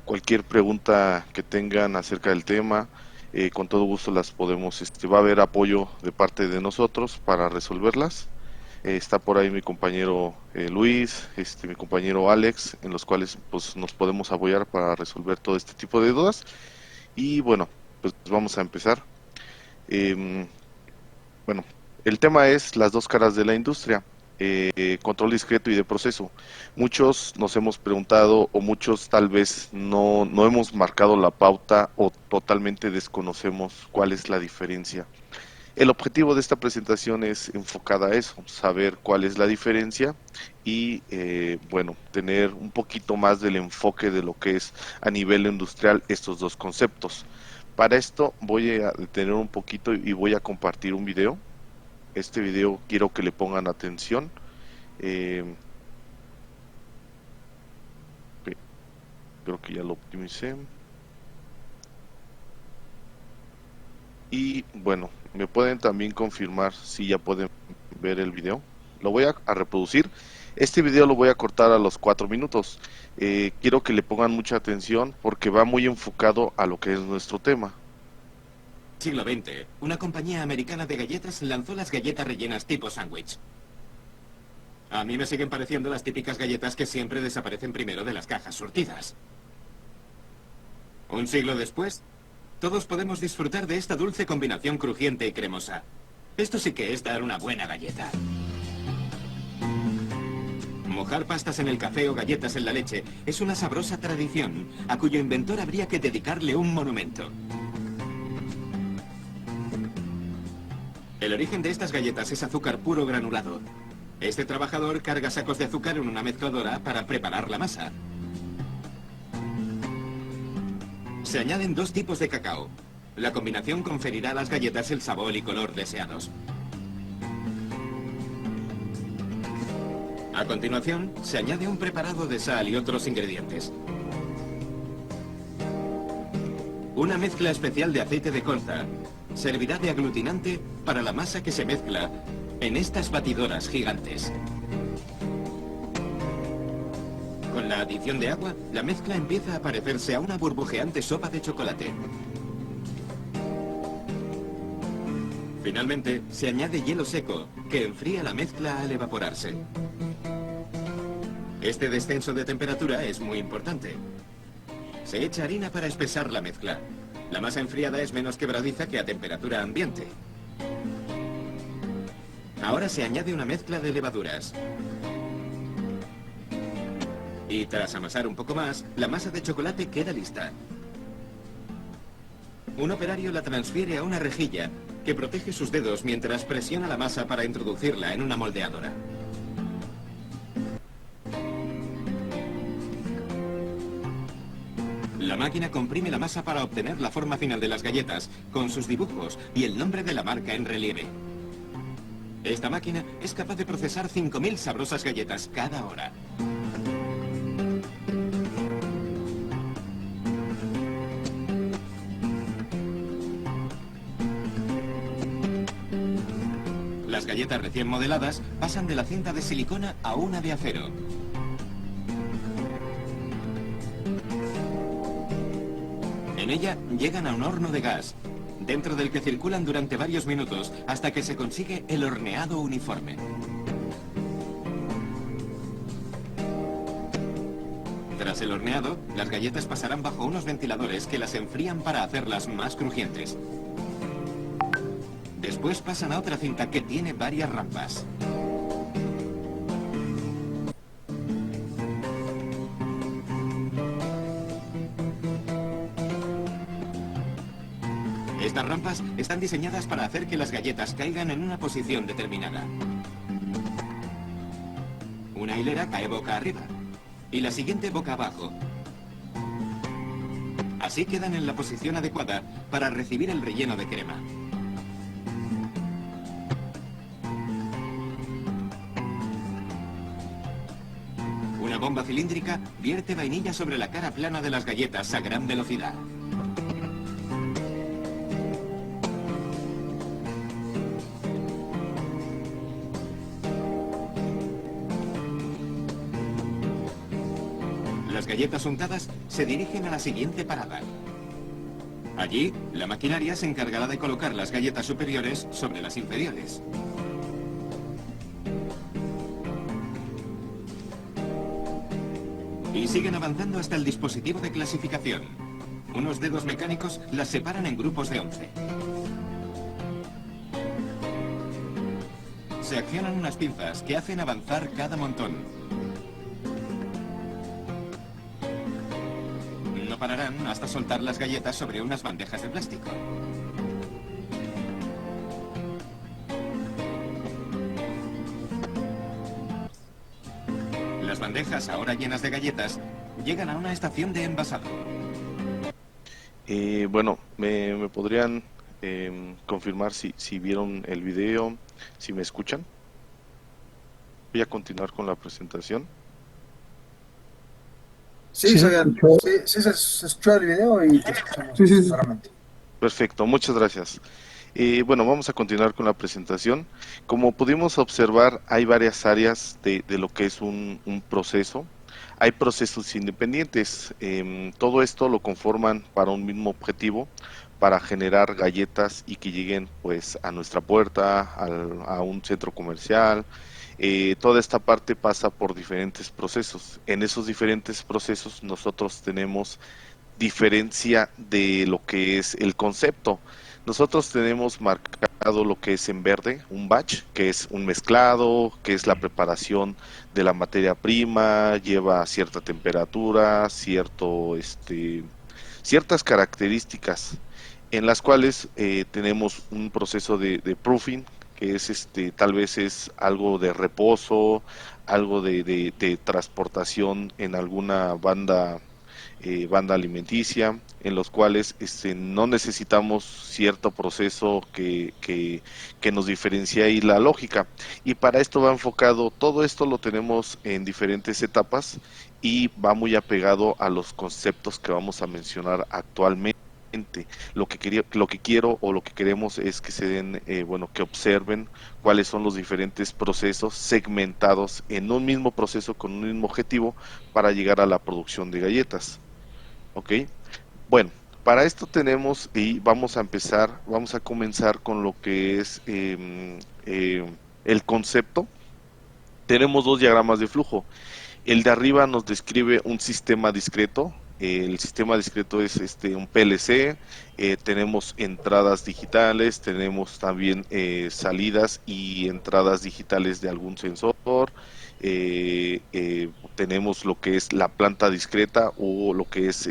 cualquier pregunta que tengan acerca del tema, con todo gusto las podemos, va a haber apoyo de parte de nosotros para resolverlas. Está por ahí mi compañero Luis, mi compañero Alex, en los cuales pues nos podemos apoyar para resolver todo este tipo de dudas. Y bueno, pues vamos a empezar. Em, bueno, el tema es las dos caras de la industria, control discreto y de proceso. Muchos nos hemos preguntado o muchos tal vez no hemos marcado la pauta o totalmente desconocemos cuál es la diferencia. El objetivo de esta presentación es enfocada a eso, saber cuál es la diferencia y, bueno, tener un poquito más del enfoque de lo que es a nivel industrial estos dos conceptos. Para esto voy a detener un poquito y voy a compartir un video. Este video quiero que le pongan atención. Eh, ok, creo que ya lo optimicé. Y bueno, me pueden también confirmar si ya pueden ver el video. Lo voy a reproducir. Este video lo voy a cortar a los 4 minutos. Quiero que le pongan mucha atención porque va muy enfocado a lo que es nuestro tema. Siglo XX, una compañía americana de galletas lanzó las galletas rellenas tipo sándwich. A mí me siguen pareciendo las típicas galletas que siempre desaparecen primero de las cajas surtidas. Un siglo después, todos podemos disfrutar de esta dulce combinación crujiente y cremosa. Esto sí que es dar una buena galleta. Mojar pastas en el café o galletas en la leche es una sabrosa tradición, a cuyo inventor habría que dedicarle un monumento. El origen de estas galletas es azúcar puro granulado. Este trabajador carga sacos de azúcar en una mezcladora para preparar la masa. Se añaden dos tipos de cacao. La combinación conferirá a las galletas el sabor y color deseados. A continuación, se añade un preparado de sal y otros ingredientes. Una mezcla especial de aceite de colza servirá de aglutinante para la masa que se mezcla en estas batidoras gigantes. Con la adición de agua, la mezcla empieza a parecerse a una burbujeante sopa de chocolate. Finalmente, se añade hielo seco, que enfría la mezcla al evaporarse. Este descenso de temperatura es muy importante. Se echa harina para espesar la mezcla. La masa enfriada es menos quebradiza que a temperatura ambiente. Ahora se añade una mezcla de levaduras. Y tras amasar un poco más, la masa de chocolate queda lista. Un operario la transfiere a una rejilla que protege sus dedos mientras presiona la masa para introducirla en una moldeadora. La máquina comprime la masa para obtener la forma final de las galletas, con sus dibujos y el nombre de la marca en relieve. Esta máquina es capaz de procesar 5.000 sabrosas galletas cada hora. Las galletas recién modeladas pasan de la cinta de silicona a una de acero. En ella llegan a un horno de gas, dentro del que circulan durante varios minutos hasta que se consigue el horneado uniforme. Tras el horneado, las galletas pasarán bajo unos ventiladores que las enfrían para hacerlas más crujientes. Después pasan a otra cinta que tiene varias rampas. Estas rampas están diseñadas para hacer que las galletas caigan en una posición determinada. Una hilera cae boca arriba y la siguiente boca abajo. Así quedan en la posición adecuada para recibir el relleno de crema. Una bomba cilíndrica vierte vainilla sobre la cara plana de las galletas a gran velocidad. Las galletas untadas, se dirigen a la siguiente parada. Allí, la maquinaria se encargará de colocar las galletas superiores sobre las inferiores. Y siguen avanzando hasta el dispositivo de clasificación. Unos dedos mecánicos las separan en grupos de 11. Se accionan unas pinzas que hacen avanzar cada montón. No pararán hasta soltar las galletas sobre unas bandejas de plástico. Las bandejas, ahora llenas de galletas, llegan a una estación de envasado. Bueno, ¿me podrían confirmar si vieron el video, si me escuchan? Voy a continuar con la presentación. Sí, Fabián, sí, se escuchó el video y te escuchamos claramente. Perfecto, muchas gracias. Bueno, vamos a continuar con la presentación. Como pudimos observar, hay varias áreas de lo que es un proceso. Hay procesos independientes. Todo esto lo conforman para un mismo objetivo, para generar galletas y que lleguen pues a nuestra puerta, a un centro comercial. Toda esta parte pasa por diferentes procesos. En esos diferentes procesos nosotros tenemos diferencia de lo que es el concepto. Nosotros tenemos marcado lo que es en verde, un batch, que es un mezclado, que es la preparación de la materia prima, lleva cierta temperatura, ciertas características, en las cuales tenemos un proceso de proofing, que es tal vez es algo de reposo, algo de transportación en alguna banda alimenticia, en los cuales no necesitamos cierto proceso que nos diferencia ahí la lógica. Y para esto va enfocado, todo esto lo tenemos en diferentes etapas y va muy apegado a los conceptos que vamos a mencionar actualmente. Lo que quiero o lo que queremos es que se den, que observen cuáles son los diferentes procesos segmentados en un mismo proceso con un mismo objetivo para llegar a la producción de galletas. Ok, bueno, para esto tenemos y vamos a comenzar con lo que es el concepto. Tenemos dos diagramas de flujo. El de arriba nos describe un sistema discreto. El sistema discreto es un PLC. Tenemos entradas digitales, tenemos también salidas y entradas digitales de algún sensor. Tenemos lo que es la planta discreta o lo que es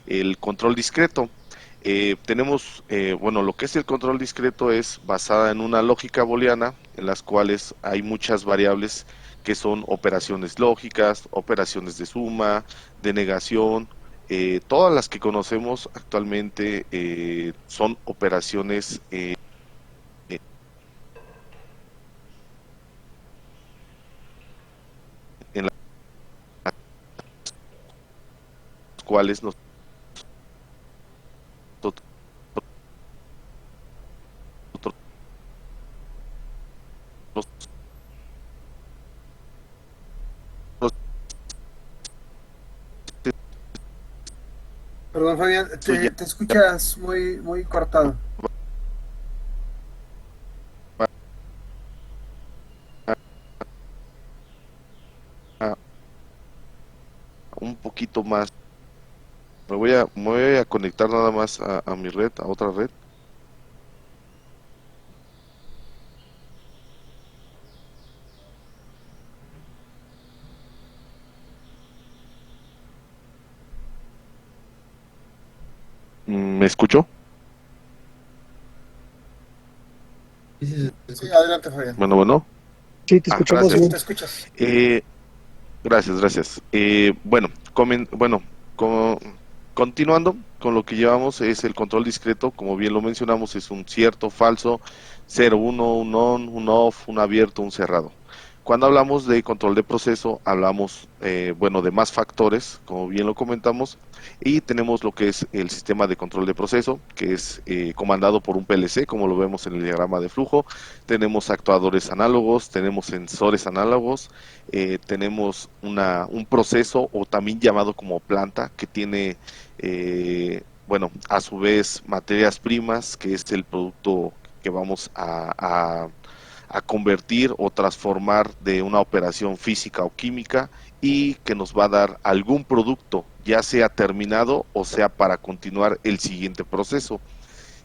el control discreto. Tenemos, lo que es el control discreto es basada en una lógica booleana, en las cuales hay muchas variables que son operaciones lógicas, operaciones de suma, de negación. Todas las que conocemos actualmente son operaciones en las cuales nosotros Perdón, Fabián, te escuchas muy cortado. un poquito más. Me voy a conectar nada más a mi red, a otra red. ¿Me escuchó? Sí, adelante, Fabián. Bueno. Sí, te escuchamos gracias. bien. Te escuchas. Gracias. Continuando con lo que llevamos es el control discreto, como bien lo mencionamos, es un cierto, falso, 0, 1, un on, un off, un abierto, un cerrado. Cuando hablamos de control de proceso, hablamos, bueno, de más factores, como bien lo comentamos, y tenemos lo que es el sistema de control de proceso, que es comandado por un PLC, como lo vemos en el diagrama de flujo. Tenemos actuadores análogos, tenemos sensores análogos, tenemos un proceso, o también llamado como planta, que tiene, bueno, a su vez materias primas, que es el producto que vamos a convertir o transformar de una operación física o química, y que nos va a dar algún producto, ya sea terminado o sea para continuar el siguiente proceso.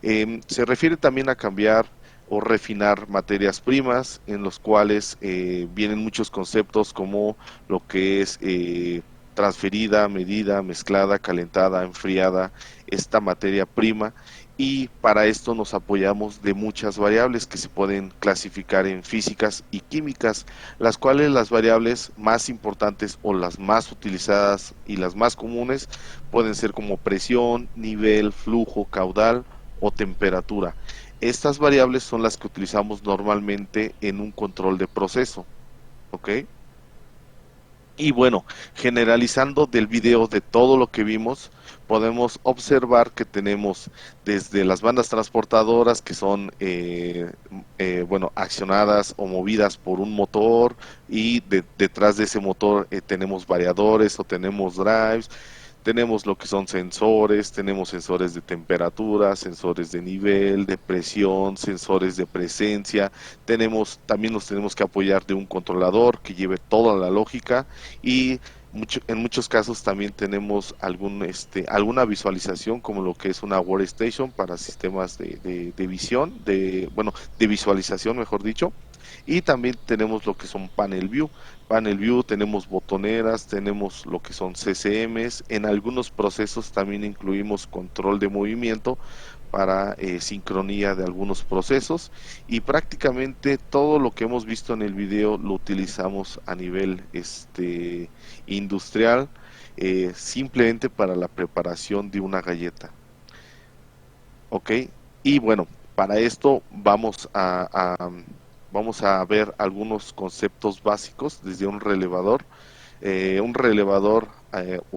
Se refiere también a cambiar o refinar materias primas, en los cuales vienen muchos conceptos como lo que es transferida, medida, mezclada, calentada, enfriada, esta materia prima. Y para esto nos apoyamos de muchas variables que se pueden clasificar en físicas y químicas, las cuales las variables más importantes o las más utilizadas y las más comunes pueden ser como presión, nivel, flujo, caudal o temperatura. Estas variables son las que utilizamos normalmente en un control de proceso, ¿ok? Y bueno, generalizando del video de todo lo que vimos, podemos observar que tenemos desde las bandas transportadoras, que son bueno, accionadas o movidas por un motor, y detrás de ese motor tenemos variadores o tenemos drives. Tenemos lo que son sensores, tenemos sensores de temperatura, sensores de nivel, de presión, sensores de presencia. También nos tenemos que apoyar de un controlador que lleve toda la lógica, y en muchos casos también tenemos alguna visualización, como lo que es una workstation para sistemas de visión, bueno, de visualización, mejor dicho. Y también tenemos lo que son panel view, tenemos botoneras, tenemos lo que son CCMs. En algunos procesos también incluimos control de movimiento para sincronía de algunos procesos, y prácticamente todo lo que hemos visto en el video lo utilizamos a nivel industrial, simplemente para la preparación de una galleta, ¿ok? Y bueno, para esto vamos a ver algunos conceptos básicos desde un relevador. Un relevador,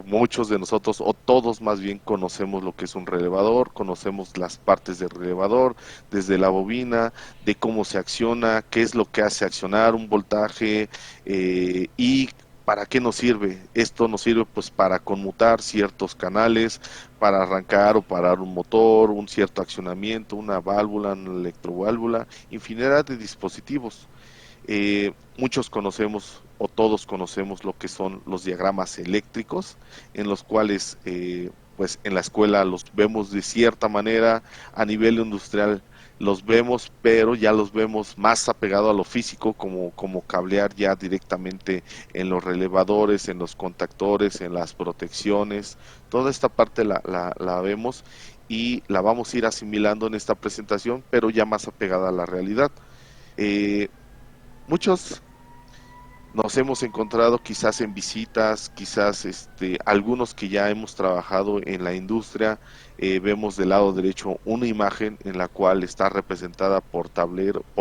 muchos de nosotros, o todos más bien, conocemos lo que es un relevador, conocemos las partes del relevador, desde la bobina, de cómo se acciona, qué es lo que hace accionar un voltaje, y para qué nos sirve. Esto nos sirve pues para conmutar ciertos canales, para arrancar o parar un motor, un cierto accionamiento, una válvula, una electroválvula, infinidad de dispositivos. Muchos conocemos o todos conocemos lo que son los diagramas eléctricos, en los cuales pues en la escuela los vemos de cierta manera, a nivel industrial los vemos, pero ya los vemos más apegado a lo físico, como cablear ya directamente en los relevadores, en los contactores, en las protecciones. Toda esta parte la vemos y la vamos a ir asimilando en esta presentación, pero ya más apegada a la realidad. Eh, Muchos nos hemos encontrado quizás en visitas, quizás algunos que ya hemos trabajado en la industria. Vemos del lado derecho una imagen en la cual está representada por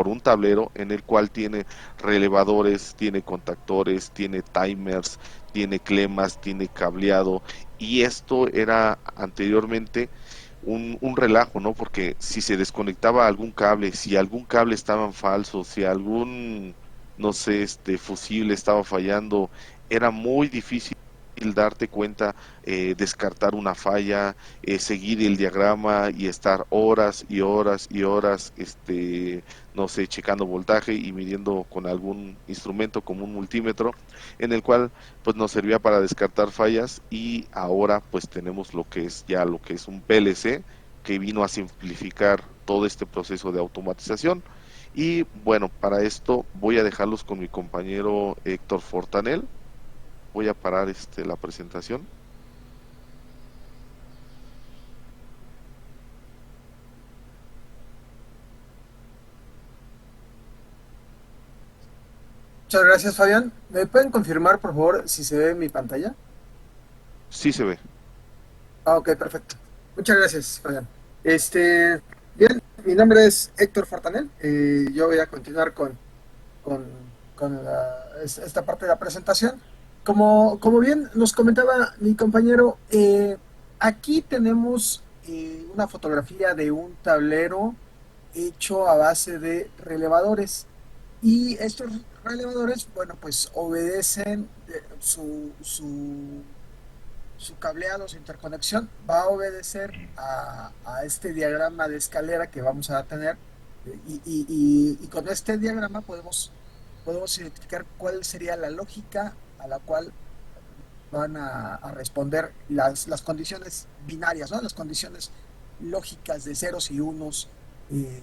un tablero en el cual tiene relevadores, tiene contactores, tiene timers, tiene clemas, tiene cableado, y esto era anteriormente un relajo, ¿no? Porque si se desconectaba algún cable, si algún cable estaba en falso, si algún, no sé, fusible estaba fallando, era muy difícil darte cuenta, descartar una falla, seguir el diagrama y estar horas y horas y horas, no sé, checando voltaje y midiendo con algún instrumento como un multímetro, en el cual pues nos servía para descartar fallas. Y ahora pues tenemos lo que es ya lo que es un PLC, que vino a simplificar todo este proceso de automatización. Y bueno, para esto voy a dejarlos con mi compañero Héctor Fortanel. Voy a parar la presentación. Muchas gracias, Fabián. ¿Me pueden confirmar, por favor, si se ve mi pantalla? Sí se ve. Ah, ok, perfecto. Muchas gracias, Fabián. Bien, mi nombre es Héctor Fortanel. Yo voy a continuar con esta parte de la presentación. Como bien nos comentaba mi compañero, aquí tenemos una fotografía de un tablero hecho a base de relevadores. Y estos relevadores, bueno, pues obedecen su cableado, su interconexión, va a obedecer a este diagrama de escalera que vamos a tener. Y con este diagrama podemos identificar cuál sería la lógica a la cual van a responder las condiciones binarias, ¿no? Las condiciones lógicas de ceros y unos eh,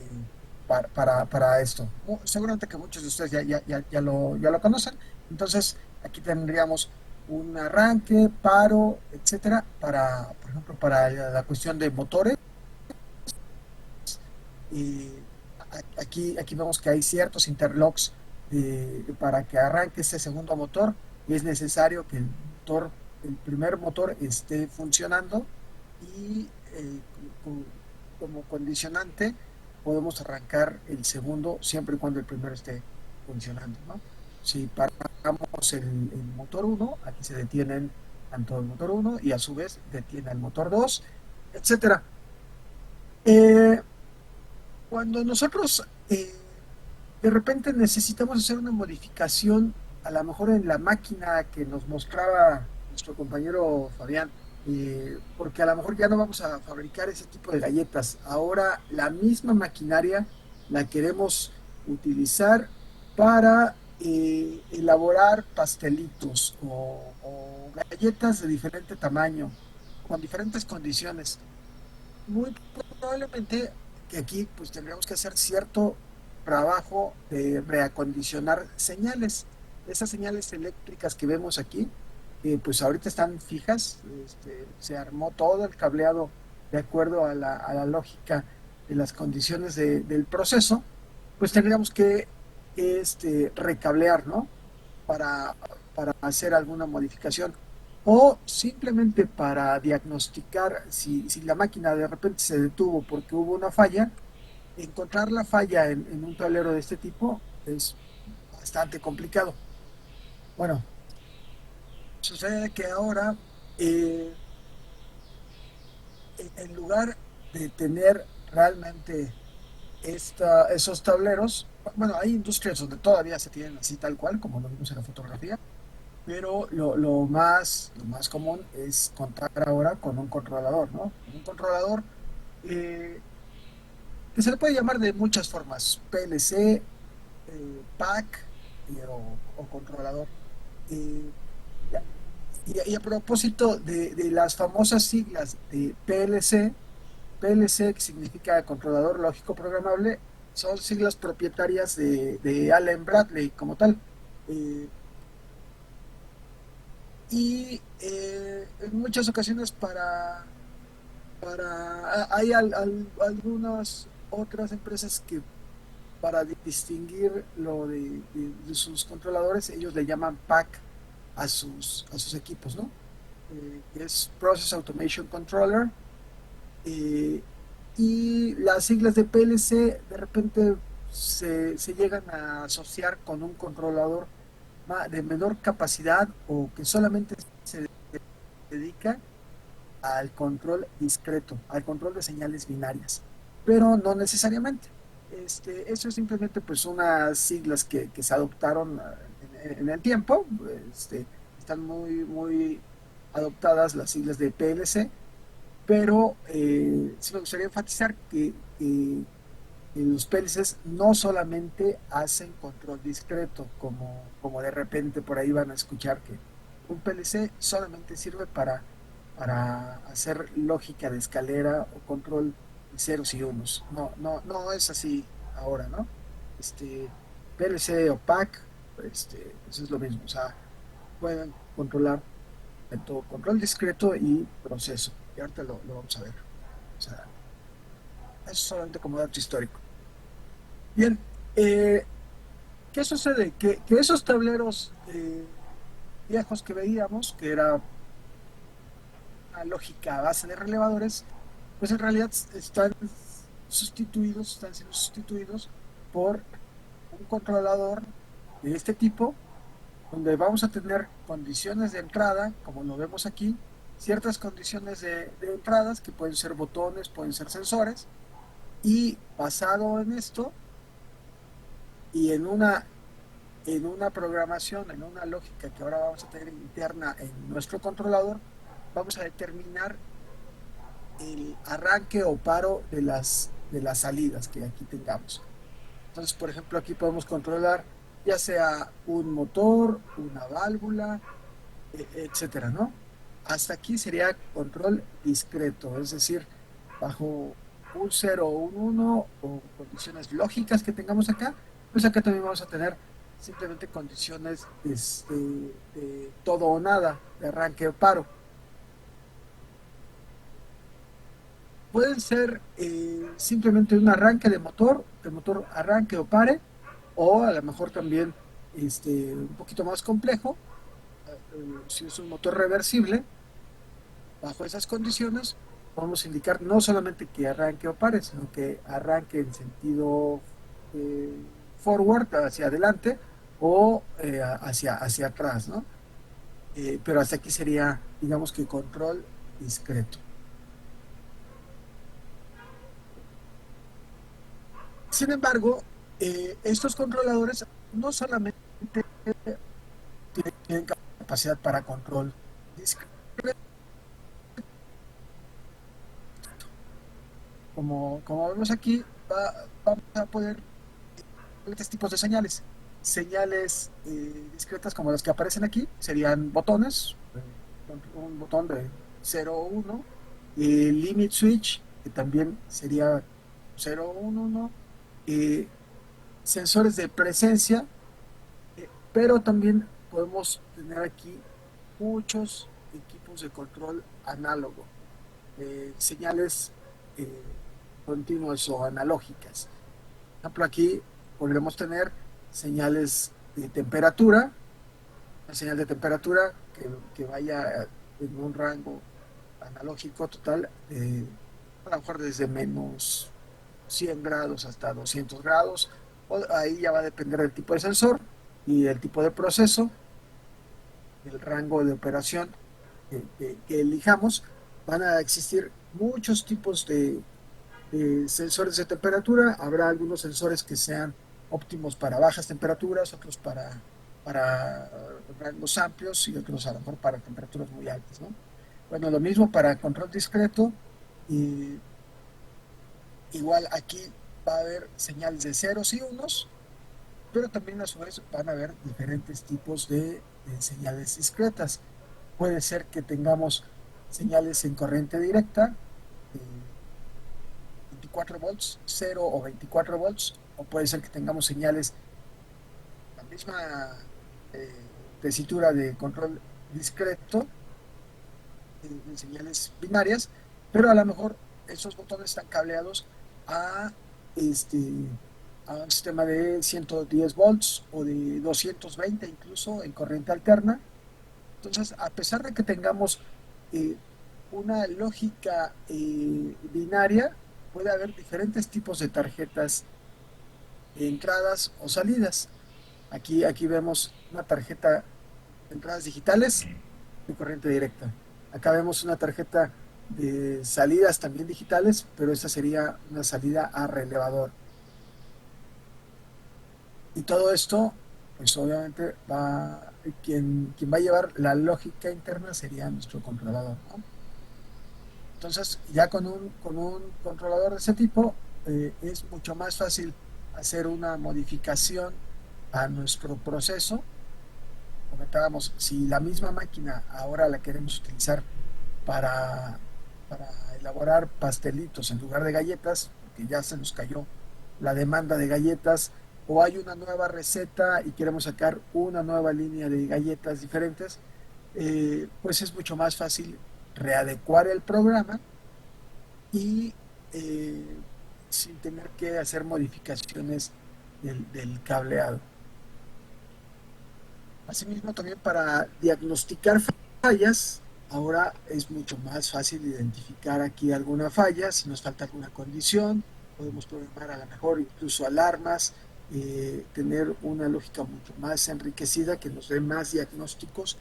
para esto. Seguramente que muchos de ustedes ya lo conocen. Entonces, aquí tendríamos un arranque, paro, etcétera, por ejemplo, para la cuestión de motores. Y aquí vemos que hay ciertos interlocks para que arranque este segundo motor, y es necesario que el primer motor esté funcionando, y como condicionante podemos arrancar el segundo siempre y cuando el primero esté funcionando, ¿no? Si paramos el motor 1, aquí se detienen tanto el motor 1 y a su vez detiene el motor 2, etcétera. Eh, Cuando nosotros de repente necesitamos hacer una modificación, a lo mejor en la máquina que nos mostraba nuestro compañero Fabián, porque a lo mejor ya no vamos a fabricar ese tipo de galletas. Ahora la misma maquinaria la queremos utilizar para elaborar pastelitos o galletas de diferente tamaño, con diferentes condiciones. Muy probablemente que aquí pues tendríamos que hacer cierto trabajo de reacondicionar señales. Esas señales eléctricas que vemos aquí, pues ahorita están fijas. Se armó todo el cableado de acuerdo a la lógica de las condiciones del proceso. Pues tendríamos que recablear, ¿no? Para, para hacer alguna modificación, o simplemente para diagnosticar si la máquina de repente se detuvo porque hubo una falla. Encontrar la falla en un tablero de este tipo es bastante complicado. Bueno, sucede que ahora, eh, en lugar de tener realmente esos tableros, bueno, hay industrias donde todavía se tienen así tal cual, como lo vimos en la fotografía, pero lo más común es contar ahora con un controlador, ¿no? Un controlador eh, que se le puede llamar de muchas formas: PLC, PAC, o controlador. Eh, y a propósito de las famosas siglas de PLC, que significa controlador lógico programable, son siglas propietarias de Allen Bradley como tal. Eh, y en muchas ocasiones hay algunas otras empresas que, para distinguir lo de sus controladores, ellos le llaman PAC a sus equipos, ¿no? Que es Process Automation Controller. eh, y las siglas de PLC de repente se llegan a asociar con un controlador de menor capacidad, o que solamente se dedica al control discreto, al control de señales binarias, pero no necesariamente. Eso es simplemente pues unas siglas que se adoptaron en el tiempo. Están muy, muy adoptadas las siglas de PLC, pero sí me gustaría enfatizar que los PLCs no solamente hacen control discreto, como de repente por ahí van a escuchar que un PLC solamente sirve para hacer lógica de escalera o control de ceros y unos. No, no, no es así ahora, ¿no? Este, PLC o PAC, pues es lo mismo. O sea, pueden controlar tanto control discreto y proceso. Y ahorita lo vamos a ver. O sea, eso solamente como dato histórico. Bien, ¿qué sucede? Que esos tableros viejos que veíamos, que era una lógica a base de relevadores, pues en realidad están siendo sustituidos por un controlador de este tipo, donde vamos a tener condiciones de entrada, como lo vemos aquí, ciertas condiciones de entradas que pueden ser botones, pueden ser sensores, y basado en esto y en una programación, en una lógica que ahora vamos a tener interna en nuestro controlador, vamos a determinar el arranque o paro de las salidas que aquí tengamos. Entonces, por ejemplo, aquí podemos controlar ya sea un motor, una válvula, etcétera, ¿no? Hasta aquí sería control discreto, es decir, bajo un cero o un uno o condiciones lógicas que tengamos acá, pues acá también vamos a tener simplemente condiciones de todo o nada, de arranque o paro. Pueden ser simplemente un arranque de motor arranque o pare, o a lo mejor también un poquito más complejo, si es un motor reversible. Bajo esas condiciones, podemos indicar no solamente que arranque o pare, sino que arranque en sentido forward, hacia adelante, o hacia atrás, ¿no? Pero hasta aquí sería, digamos que control discreto. Sin embargo, estos controladores no solamente tienen capacidad para control discreto, como vemos aquí, vamos a poder diferentes tipos de señales. Señales discretas como las que aparecen aquí serían botones, un botón de 0 o 1, limit switch, que también sería 0 o 1, ¿no? Sensores de presencia, pero también podemos tener aquí muchos equipos de control análogo, señales continuas o analógicas. Por ejemplo, aquí podremos tener señales de temperatura, una señal de temperatura que vaya en un rango analógico total, a lo mejor desde menos 100 grados hasta 200 grados. Ahí ya va a depender del tipo de sensor y el tipo de proceso, el rango de operación que elijamos. Van a existir muchos tipos de sensores de temperatura. Habrá algunos sensores que sean óptimos para bajas temperaturas, otros para rangos amplios y otros a lo mejor para temperaturas muy altas, ¿no? Bueno, lo mismo para control discreto. Y igual aquí va a haber señales de ceros y unos, pero también a su vez van a haber diferentes tipos de señales discretas. Puede ser que tengamos señales en corriente directa, eh, 24 volts, 0 o 24 volts, o puede ser que tengamos señales, la misma tesitura de control discreto, señales binarias, pero a lo mejor esos botones están cableados a, este, a un sistema de 110 volts o de 220 incluso en corriente alterna. Entonces, a pesar de que tengamos eh, una lógica binaria, puede haber diferentes tipos de tarjetas, entradas o salidas. Aquí vemos una tarjeta de entradas digitales de corriente directa. Acá vemos una tarjeta de salidas también digitales, pero esta sería una salida a relevador. Y todo esto, pues obviamente quien va a llevar la lógica interna sería nuestro controlador, ¿no? Entonces, ya con un controlador de ese tipo, es mucho más fácil hacer una modificación a nuestro proceso. Comentábamos, si la misma máquina ahora la queremos utilizar para, para elaborar pastelitos en lugar de galletas, porque ya se nos cayó la demanda de galletas, o hay una nueva receta y queremos sacar una nueva línea de galletas diferentes, pues es mucho más fácil readecuar el programa y sin tener que hacer modificaciones del cableado. Asimismo, también para diagnosticar fallas, ahora es mucho más fácil identificar aquí alguna falla, si nos falta alguna condición, podemos programar a lo mejor incluso alarmas tener una lógica mucho más enriquecida que nos dé más diagnósticos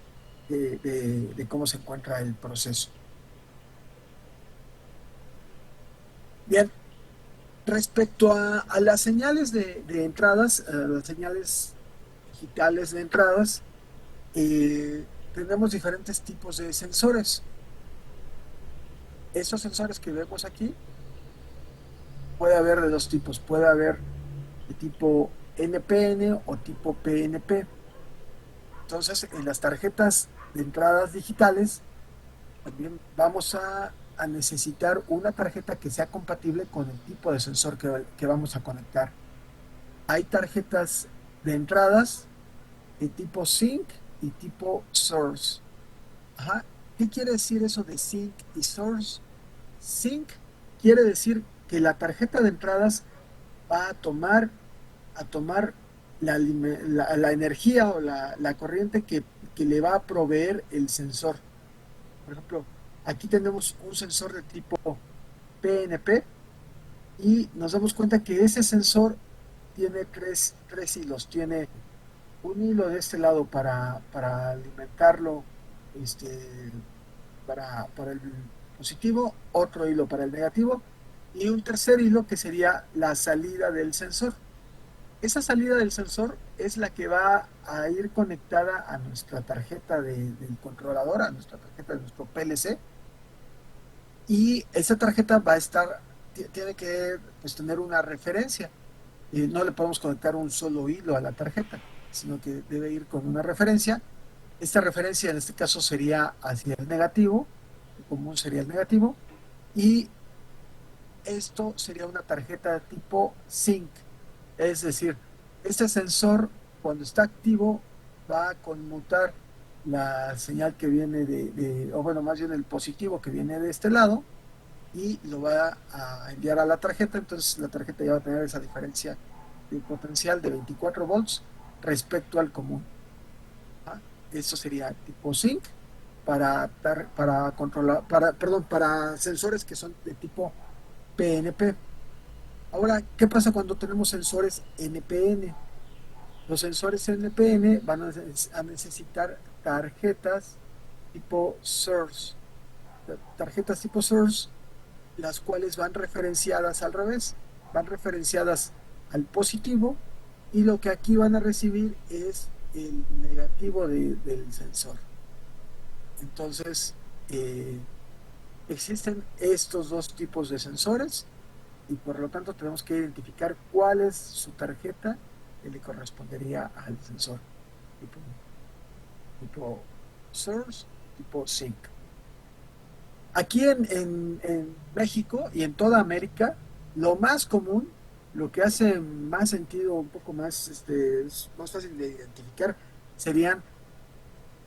de cómo se encuentra el proceso. Bien, respecto a las señales de entradas, las señales digitales de entradas, tenemos diferentes tipos de sensores. Esos sensores que vemos aquí, puede haber de dos tipos. Puede haber de tipo NPN o tipo PNP. Entonces, en las tarjetas de entradas digitales, también vamos a necesitar una tarjeta que sea compatible con el tipo de sensor que vamos a conectar. Hay tarjetas de entradas de tipo Sync y tipo Source. Ajá. ¿Qué quiere decir eso de Sync y Source? Sync quiere decir que la tarjeta de entradas va a tomar la energía o la corriente que le va a proveer el sensor. Por ejemplo, aquí tenemos un sensor de tipo PNP y nos damos cuenta que ese sensor tiene tres hilos. Tiene un hilo de este lado para alimentarlo, este, para el positivo, otro hilo para el negativo y un tercer hilo que sería la salida del sensor. Esa salida del sensor es la que va a ir conectada a nuestra tarjeta del controlador, a nuestra tarjeta de nuestro PLC, y esa tarjeta va a estar, tiene que pues, tener una referencia. Y no le podemos conectar un solo hilo a la tarjeta, sino que debe ir con una referencia. Esta referencia en este caso sería hacia el negativo, el común sería el negativo, y esto sería una tarjeta tipo Sync. Es decir, este sensor cuando está activo va a conmutar la señal que viene o bueno, más bien el positivo que viene de este lado y lo va a enviar a la tarjeta. Entonces la tarjeta ya va a tener esa diferencia de potencial de 24 volts respecto al común. ¿Ah? Eso sería tipo Sync para controlar, perdón, para sensores que son de tipo PNP. Ahora, ¿qué pasa cuando tenemos sensores NPN? Los sensores NPN van a necesitar tarjetas tipo Source. Tarjetas tipo Source, las cuales van referenciadas al revés, van referenciadas al positivo y lo que aquí van a recibir es el negativo del sensor. Entonces, existen estos dos tipos de sensores y por lo tanto tenemos que identificar cuál es su tarjeta que le correspondería al sensor, tipo Source, tipo Sync. Aquí en México y en toda América, lo más común, lo que hace más sentido, un poco más, es más fácil de identificar, serían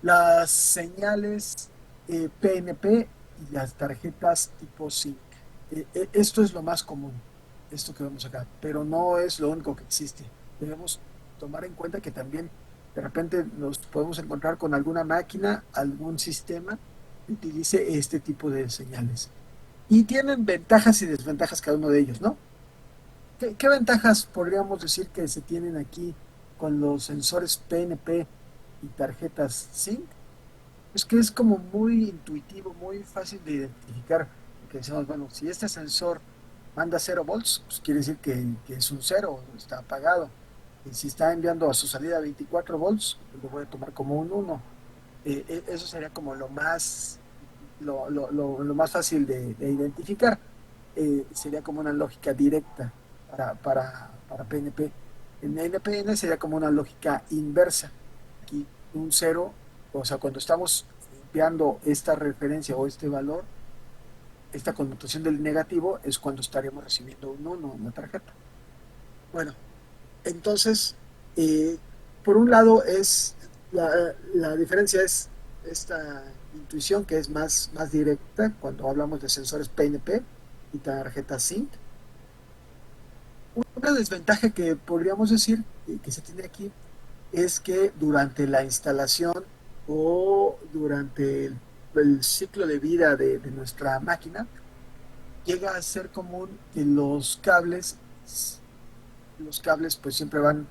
las señales PNP y las tarjetas tipo Sync. Esto es lo más común, esto que vemos acá, pero no es lo único que existe. Debemos tomar en cuenta que también de repente nos podemos encontrar con alguna máquina, algún sistema que utilice este tipo de señales. Y tienen ventajas y desventajas cada uno de ellos, ¿no? ¿Qué ventajas podríamos decir que se tienen aquí con los sensores PNP y tarjetas Sync? Es que es como muy intuitivo, muy fácil de identificar, porque decimos, bueno, si este sensor manda 0 volts, pues quiere decir que es un cero, está apagado. Y si está enviando a su salida 24 volts, lo voy a tomar como un uno. Eso sería como lo más fácil de identificar. Sería como una lógica directa para PNP. En NPN sería como una lógica inversa. Aquí un cero, o sea, cuando estamos enviando esta referencia o este valor, esta conmutación del negativo es cuando estaríamos recibiendo un 1 en la tarjeta. Bueno, entonces, eh, por un lado la diferencia es esta intuición que es más directa cuando hablamos de sensores PNP y tarjetas Sync. Una desventaja que podríamos decir que se tiene aquí es que durante la instalación o durante el ciclo de vida de nuestra máquina, llega a ser común que los cables los cables pues siempre van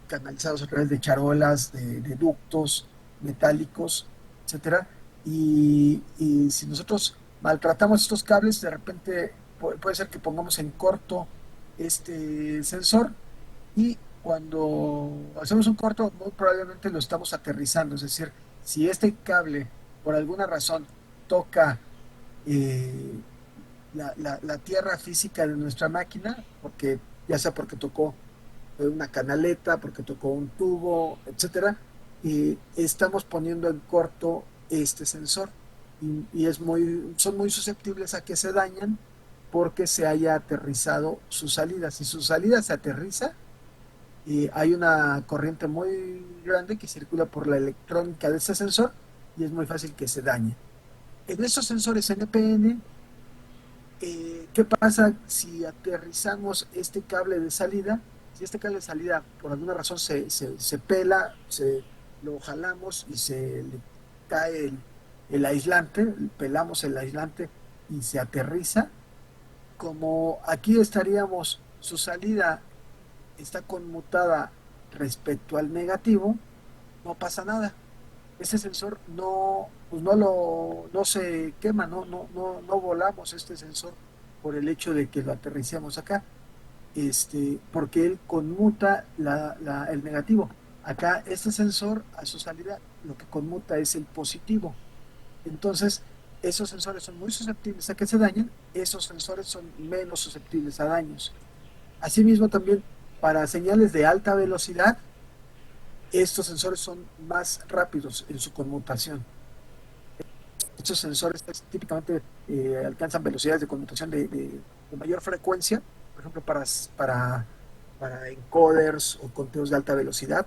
canalizados a través de charolas, de ductos metálicos, etcétera. Y si nosotros maltratamos estos cables, de repente puede ser que pongamos en corto este sensor, y cuando hacemos un corto, muy probablemente lo estamos aterrizando. Es decir, si este cable por alguna razón toca eh, la tierra física de nuestra máquina, porque ya sea porque tocó una canaleta, porque tocó un tubo, etcétera, y estamos poniendo en corto este sensor, y son muy susceptibles a que se dañen porque se haya aterrizado su salida. Si su salida se aterriza, hay una corriente muy grande que circula por la electrónica de ese sensor y es muy fácil que se dañe. En estos sensores NPN, ¿qué pasa si aterrizamos este cable de salida? Si este cable de salida por alguna razón se pela, lo jalamos y se le cae el aislante, pelamos el aislante y se aterriza, como aquí estaríamos, su salida está conmutada respecto al negativo, no pasa nada. Ese sensor pues no se quema, no volamos este sensor por el hecho de que lo aterricemos acá, porque él conmuta el negativo. Acá este sensor a su salida lo que conmuta es el positivo. Entonces, esos sensores son muy susceptibles a que se dañen, esos sensores son menos susceptibles a daños. Asimismo, también para señales de alta velocidad, estos sensores son más rápidos en su conmutación. Estos sensores típicamente alcanzan velocidades de conmutación de mayor frecuencia, por ejemplo, para encoders o conteos de alta velocidad.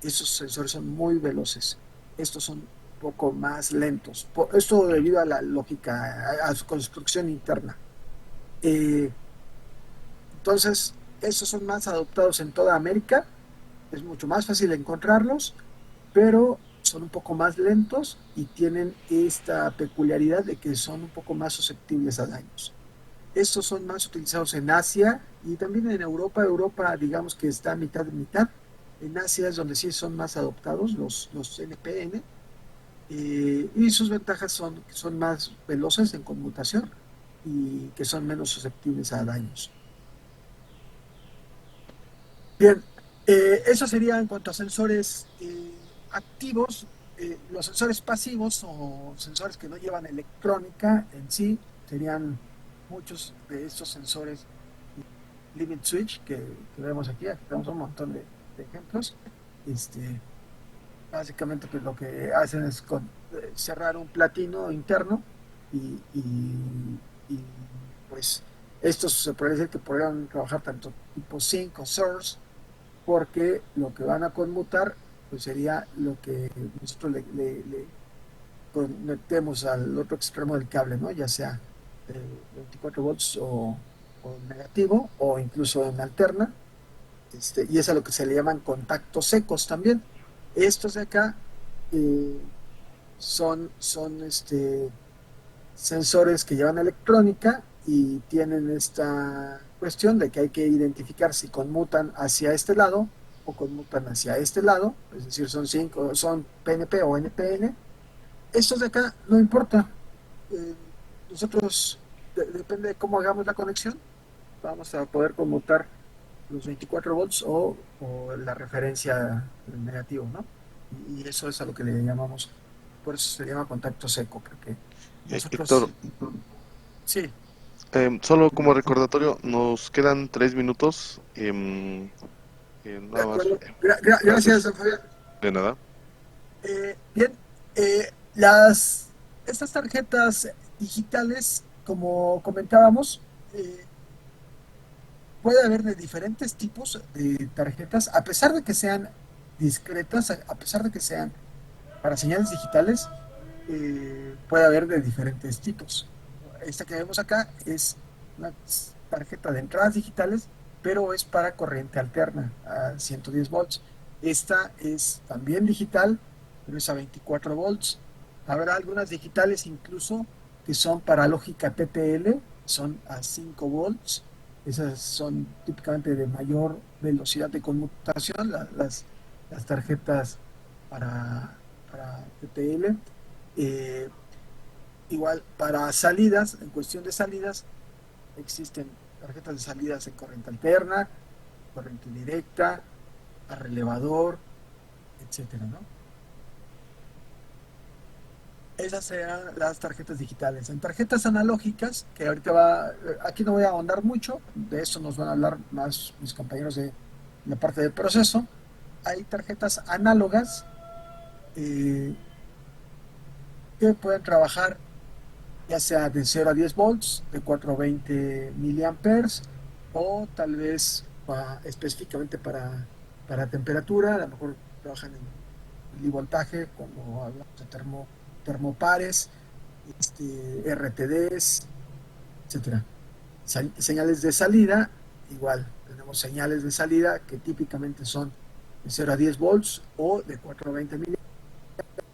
Esos sensores son muy veloces. Estos son un poco más lentos. Esto debido a la lógica, a su construcción interna. Entonces, estos son más adoptados en toda América. Es mucho más fácil encontrarlos, pero son un poco más lentos y tienen esta peculiaridad de que son un poco más susceptibles a daños. Estos son más utilizados en Asia y también en Europa. Europa, digamos que está mitad de mitad. En Asia es donde sí son más adoptados los NPN, y sus ventajas son que son más veloces en conmutación y que son menos susceptibles a daños. Bien, eso sería en cuanto a sensores activos. Los sensores pasivos o sensores que no llevan electrónica en sí serían muchos de estos sensores limit switch que vemos aquí. Aquí tenemos un montón de ejemplos. Básicamente pues lo que hacen es cerrar un platino interno y pues estos se puede decir que podrían trabajar tanto tipo sync o source, porque lo que van a conmutar pues sería lo que nosotros le conectemos al otro extremo del cable, ¿no? Ya sea 24 volts o negativo o incluso en alterna, y es a lo que se le llaman contactos secos también. Estos de acá son sensores que llevan electrónica y tienen esta cuestión de que hay que identificar si conmutan hacia este lado o conmutan hacia este lado, es decir, son PNP o NPN. Estos de acá no importa. Eh, Nosotros, depende de cómo hagamos la conexión, vamos a poder conmutar los 24 volts o la referencia del negativo, ¿no? Y eso es a lo que le llamamos, por eso se llama contacto seco, porque nosotros, Héctor, sí. solo como recordatorio, nos quedan 3 minutos. De Nada más, acuerdo. Gracias, gracias. don Fabián. De nada. Bien, estas tarjetas digitales, como comentábamos, puede haber de diferentes tipos de tarjetas, a pesar de que sean discretas, a pesar de que sean para señales digitales, puede haber de diferentes tipos. Esta que vemos acá es una tarjeta de entradas digitales, pero es para corriente alterna a 110 volts. Esta es también digital, pero es a 24 volts. Habrá algunas digitales incluso que son para lógica TTL, son a 5 volts. Esas son típicamente de mayor velocidad de conmutación, las tarjetas para TTL. Eh, Igual para salidas, en cuestión de salidas, existen tarjetas de salidas en corriente alterna, corriente directa, a relevador, etcétera, ¿no? Esas serán las tarjetas digitales. En tarjetas analógicas, que ahorita aquí no voy a ahondar mucho, de eso nos van a hablar más mis compañeros de la parte del proceso. Hay tarjetas análogas eh, que pueden trabajar ya sea de 0 a 10 volts, de 420 miliamperes, o tal vez específicamente para temperatura, a lo mejor trabajan en milivoltaje, cuando hablamos de termopares, RTDs, etcétera. Señales de salida, igual, tenemos señales de salida que típicamente son de 0 a 10 volts o de 420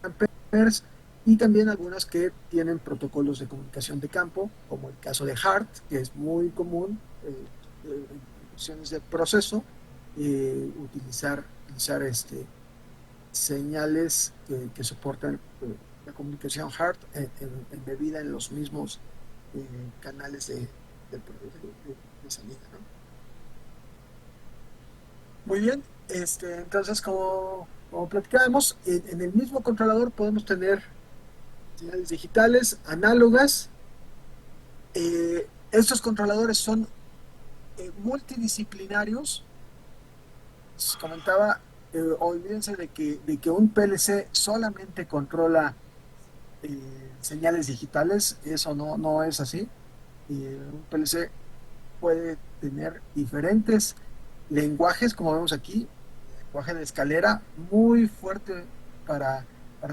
miliamperes, y también algunas que tienen protocolos de comunicación de campo, como el caso de HART, que es muy común en cuestiones de proceso, utilizar señales que soportan la comunicación HART embebida en los mismos canales de salida, ¿no? Muy bien, entonces como platicábamos, en el mismo controlador podemos tener señales digitales, análogas. Estos controladores son multidisciplinarios. Les comentaba, olvídense de que un PLC solamente controla señales digitales. Eso no es así. Un PLC puede tener diferentes lenguajes, como vemos aquí, lenguaje de escalera muy fuerte para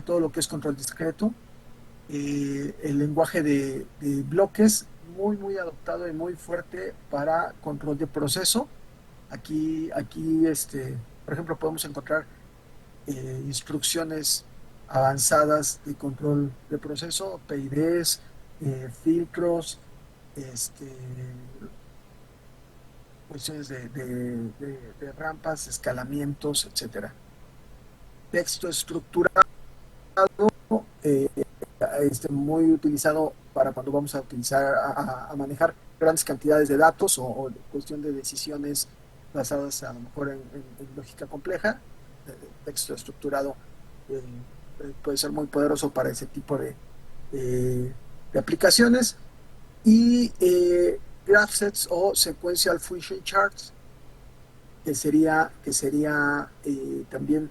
todo lo que es control discreto, el lenguaje de bloques muy adoptado y muy fuerte para control de proceso. Aquí por ejemplo, podemos encontrar instrucciones avanzadas de control de proceso, PIDs, filtros, este, cuestiones de rampas, escalamientos, etcétera. Texto estructurado, eh, muy utilizado para cuando vamos a utilizar, a manejar grandes cantidades de datos o cuestión de decisiones basadas a lo mejor en lógica compleja. Texto estructurado eh, puede ser muy poderoso para ese tipo de aplicaciones. Y graph sets o sequential function charts, que sería también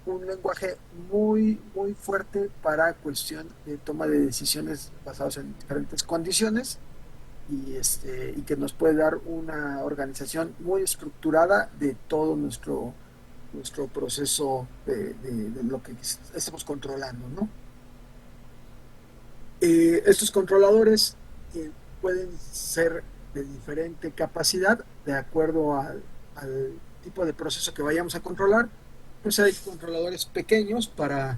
un lenguaje muy fuerte para cuestión de toma de decisiones basadas en diferentes condiciones, y que nos puede dar una organización muy estructurada de todo nuestro proceso de lo que estamos controlando, ¿no? Estos controladores pueden ser de diferente capacidad de acuerdo al tipo de proceso que vayamos a controlar. Pues hay controladores pequeños para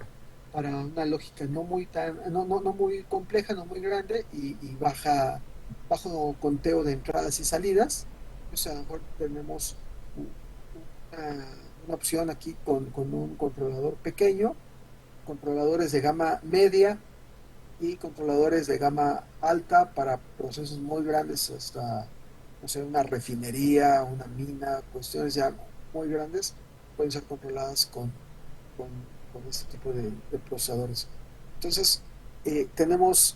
una lógica no muy compleja, no muy grande, y bajo conteo de entradas y salidas. Pues a lo mejor tenemos una, una opción aquí con un controlador pequeño, controladores de gama media y controladores de gama alta para procesos muy grandes, hasta, no sé, una refinería, una mina, cuestiones ya muy grandes, pueden ser controladas con este tipo de procesadores. Entonces, tenemos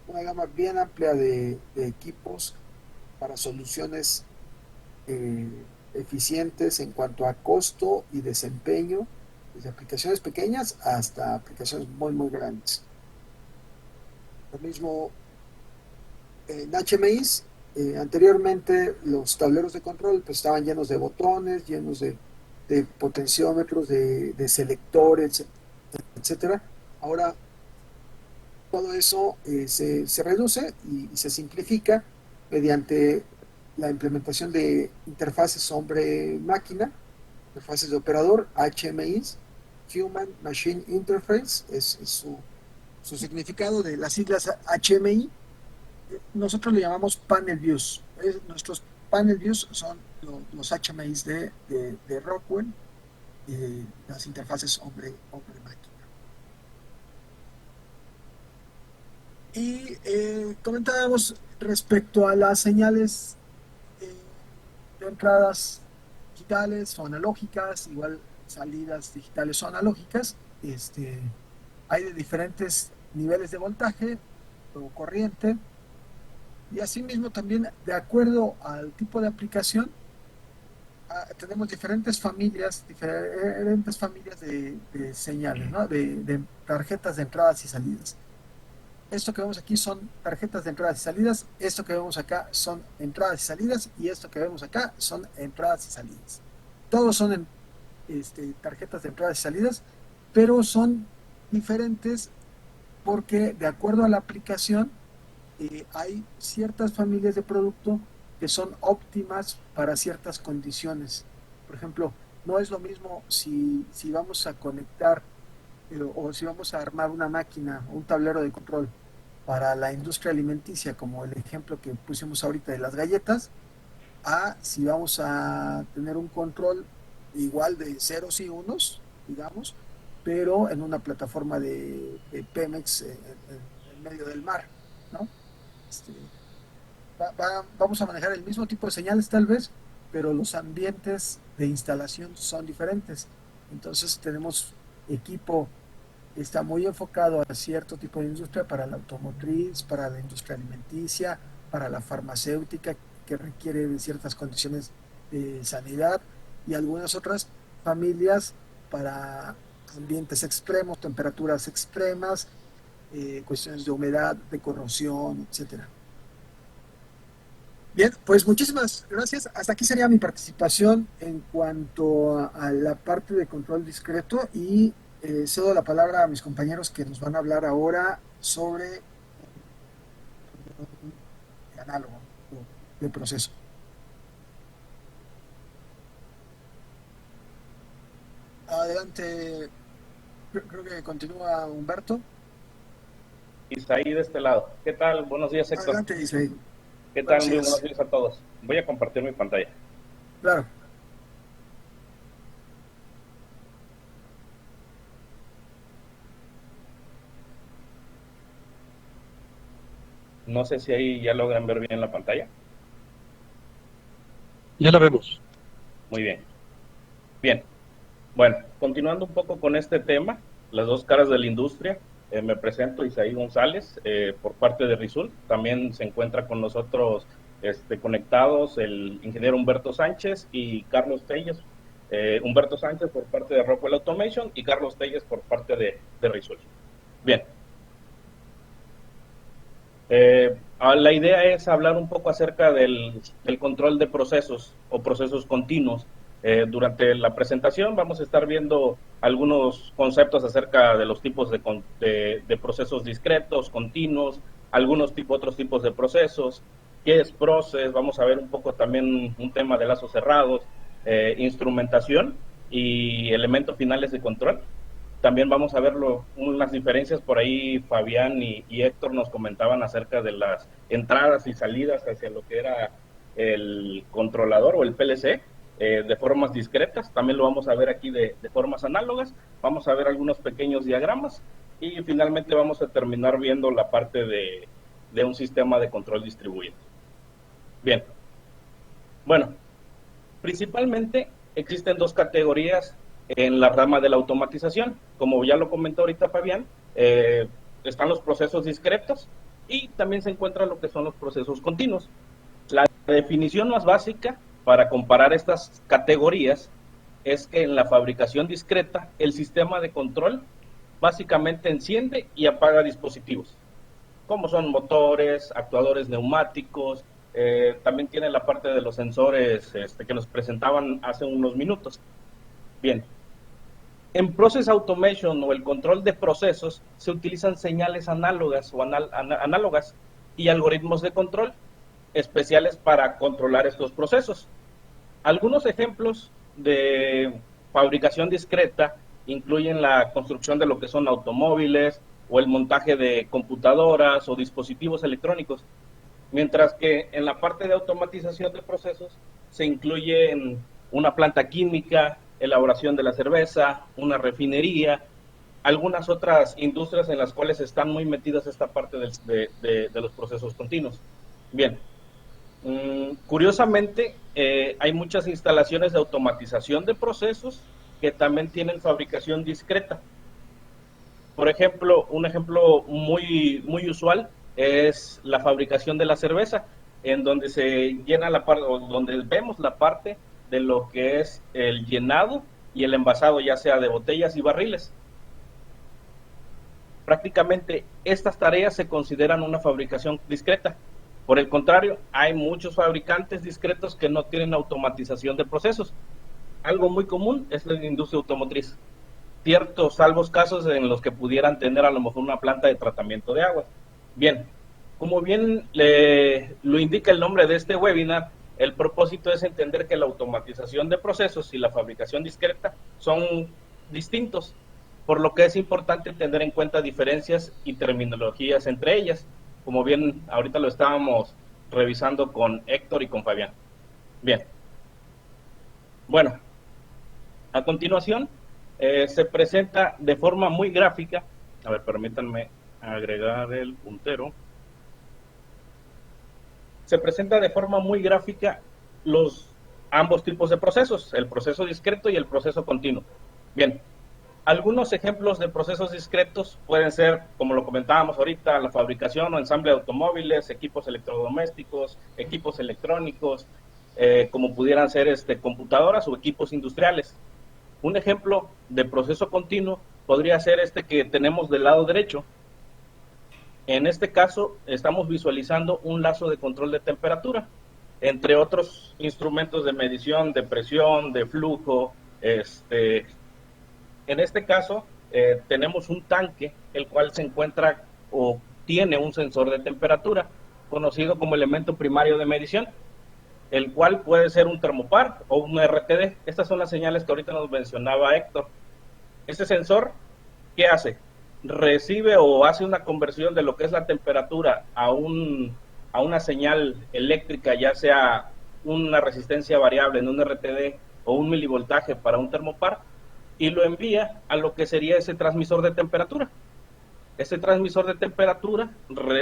una gama bien amplia de equipos para soluciones eficientes en cuanto a costo y desempeño, desde aplicaciones pequeñas hasta aplicaciones muy grandes. Lo mismo en HMIs. Anteriormente los tableros de control pues estaban llenos de botones, llenos de potenciómetros, de selectores, etcétera. Ahora todo eso se reduce y se simplifica mediante la implementación de interfaces hombre-máquina, interfaces de operador, HMIs, Human Machine Interface, es su significado de las siglas HMI. Nosotros le llamamos panel views. Nuestros panel views son los HMIs de Rockwell, las interfaces hombre-máquina. Y comentábamos respecto a las señales de entradas digitales o analógicas, igual salidas digitales o analógicas. Hay de diferentes niveles de voltaje o corriente, y asimismo también de acuerdo al tipo de aplicación tenemos diferentes familias de señales, ¿no? De tarjetas de entradas y salidas. Esto que vemos aquí son tarjetas de entradas y salidas, esto que vemos acá son entradas y salidas, y esto que vemos acá son entradas y salidas. Todos son tarjetas de entradas y salidas, pero son diferentes porque de acuerdo a la aplicación hay ciertas familias de producto que son óptimas para ciertas condiciones. Por ejemplo, no es lo mismo si vamos a conectar o si vamos a armar una máquina o un tablero de control para la industria alimenticia, como el ejemplo que pusimos ahorita de las galletas, a si vamos a tener un control igual de ceros y unos, digamos, pero en una plataforma de Pemex en medio del mar, ¿no? Este, vamos a manejar el mismo tipo de señales tal vez, pero los ambientes de instalación son diferentes. Entonces tenemos equipo que está muy enfocado a cierto tipo de industria, para la automotriz, para la industria alimenticia, para la farmacéutica, que requiere de ciertas condiciones de sanidad, y algunas otras familias para ambientes extremos, temperaturas extremas, cuestiones de humedad, de corrosión, etcétera. Bien, pues muchísimas gracias. Hasta aquí sería mi participación en cuanto a la parte de control discreto, y cedo la palabra a mis compañeros que nos van a hablar ahora sobre análogo de proceso. Adelante, creo que continúa Humberto. Isaí de este lado. ¿Qué tal? Buenos días, Héctor. Adelante, Isaí. ¿Qué tal? Muy buenos días a todos. Voy a compartir mi pantalla. Claro. No sé si ahí ya logran ver bien la pantalla. Ya la vemos. Muy bien. Bien. Bueno, continuando un poco con este tema, las dos caras de la industria, me presento Isaí González, por parte de Risul. También se encuentra con nosotros conectados el ingeniero Humberto Sánchez y Carlos Telles. Humberto Sánchez por parte de Rockwell Automation y Carlos Telles por parte de Risul. Bien. La idea es hablar un poco acerca del control de procesos o procesos continuos. Durante la presentación vamos a estar viendo algunos conceptos acerca de los tipos de procesos discretos, continuos, otros tipos de procesos, qué es process, vamos a ver un poco también un tema de lazos cerrados, instrumentación y elementos finales de control. También vamos a ver unas diferencias por ahí. Fabián y Héctor nos comentaban acerca de las entradas y salidas hacia lo que era el controlador o el PLC, de formas discretas. También lo vamos a ver aquí de formas análogas. Vamos a ver algunos pequeños diagramas y finalmente vamos a terminar viendo la parte de un sistema de control distribuido. Bien. Bueno, principalmente existen dos categorías en la rama de la automatización. Como ya lo comentó ahorita Fabián, están los procesos discretos y también se encuentra lo que son los procesos continuos. La definición más básica para comparar estas categorías es que en la fabricación discreta el sistema de control básicamente enciende y apaga dispositivos, como son motores, actuadores neumáticos, también tiene la parte de los sensores que nos presentaban hace unos minutos. Bien. En Process Automation o el control de procesos se utilizan señales análogas o análogas y algoritmos de control especiales para controlar estos procesos. Algunos ejemplos de fabricación discreta incluyen la construcción de lo que son automóviles o el montaje de computadoras o dispositivos electrónicos. mientras que en la parte de automatización de procesos se incluye en una planta química, elaboración de la cerveza, una refinería, algunas otras industrias en las cuales están muy metidas esta parte de los procesos continuos. Bien, curiosamente hay muchas instalaciones de automatización de procesos que también tienen fabricación discreta. Por ejemplo, un ejemplo muy usual es la fabricación de la cerveza, en donde se llena la parte, o donde vemos la parte de lo que es el llenado y el envasado, ya sea de botellas y barriles. Prácticamente estas tareas se consideran una fabricación discreta. Por el contrario, hay muchos fabricantes discretos que no tienen automatización de procesos. Algo muy común es la industria automotriz. Ciertos salvos casos en los que pudieran tener a lo mejor una planta de tratamiento de agua. Bien, como bien lo indica el nombre de este webinar, el propósito es entender que la automatización de procesos y la fabricación discreta son distintos, por lo que es importante tener en cuenta diferencias y terminologías entre ellas, como bien ahorita lo estábamos revisando con Héctor y con Fabián. Bien, bueno, a continuación se presenta de forma muy gráfica, a ver, permítanme agregar el puntero, se presenta de forma muy gráfica ambos tipos de procesos, el proceso discreto y el proceso continuo. Bien, algunos ejemplos de procesos discretos pueden ser, como lo comentábamos ahorita, la fabricación o ensamble de automóviles, equipos electrodomésticos, equipos electrónicos, como pudieran ser computadoras o equipos industriales. Un ejemplo de proceso continuo podría ser este que tenemos del lado derecho. En este caso, estamos visualizando un lazo de control de temperatura, entre otros instrumentos de medición de presión, de flujo. En este caso, tenemos un tanque, el cual se encuentra o tiene un sensor de temperatura, conocido como elemento primario de medición, el cual puede ser un termopar o un RTD. Estas son las señales que ahorita nos mencionaba Héctor. Este sensor, ¿qué hace? Recibe o hace una conversión de lo que es la temperatura a una señal eléctrica, ya sea una resistencia variable en un RTD o un milivoltaje para un termopar, y lo envía a lo que sería ese transmisor de temperatura. Ese transmisor de temperatura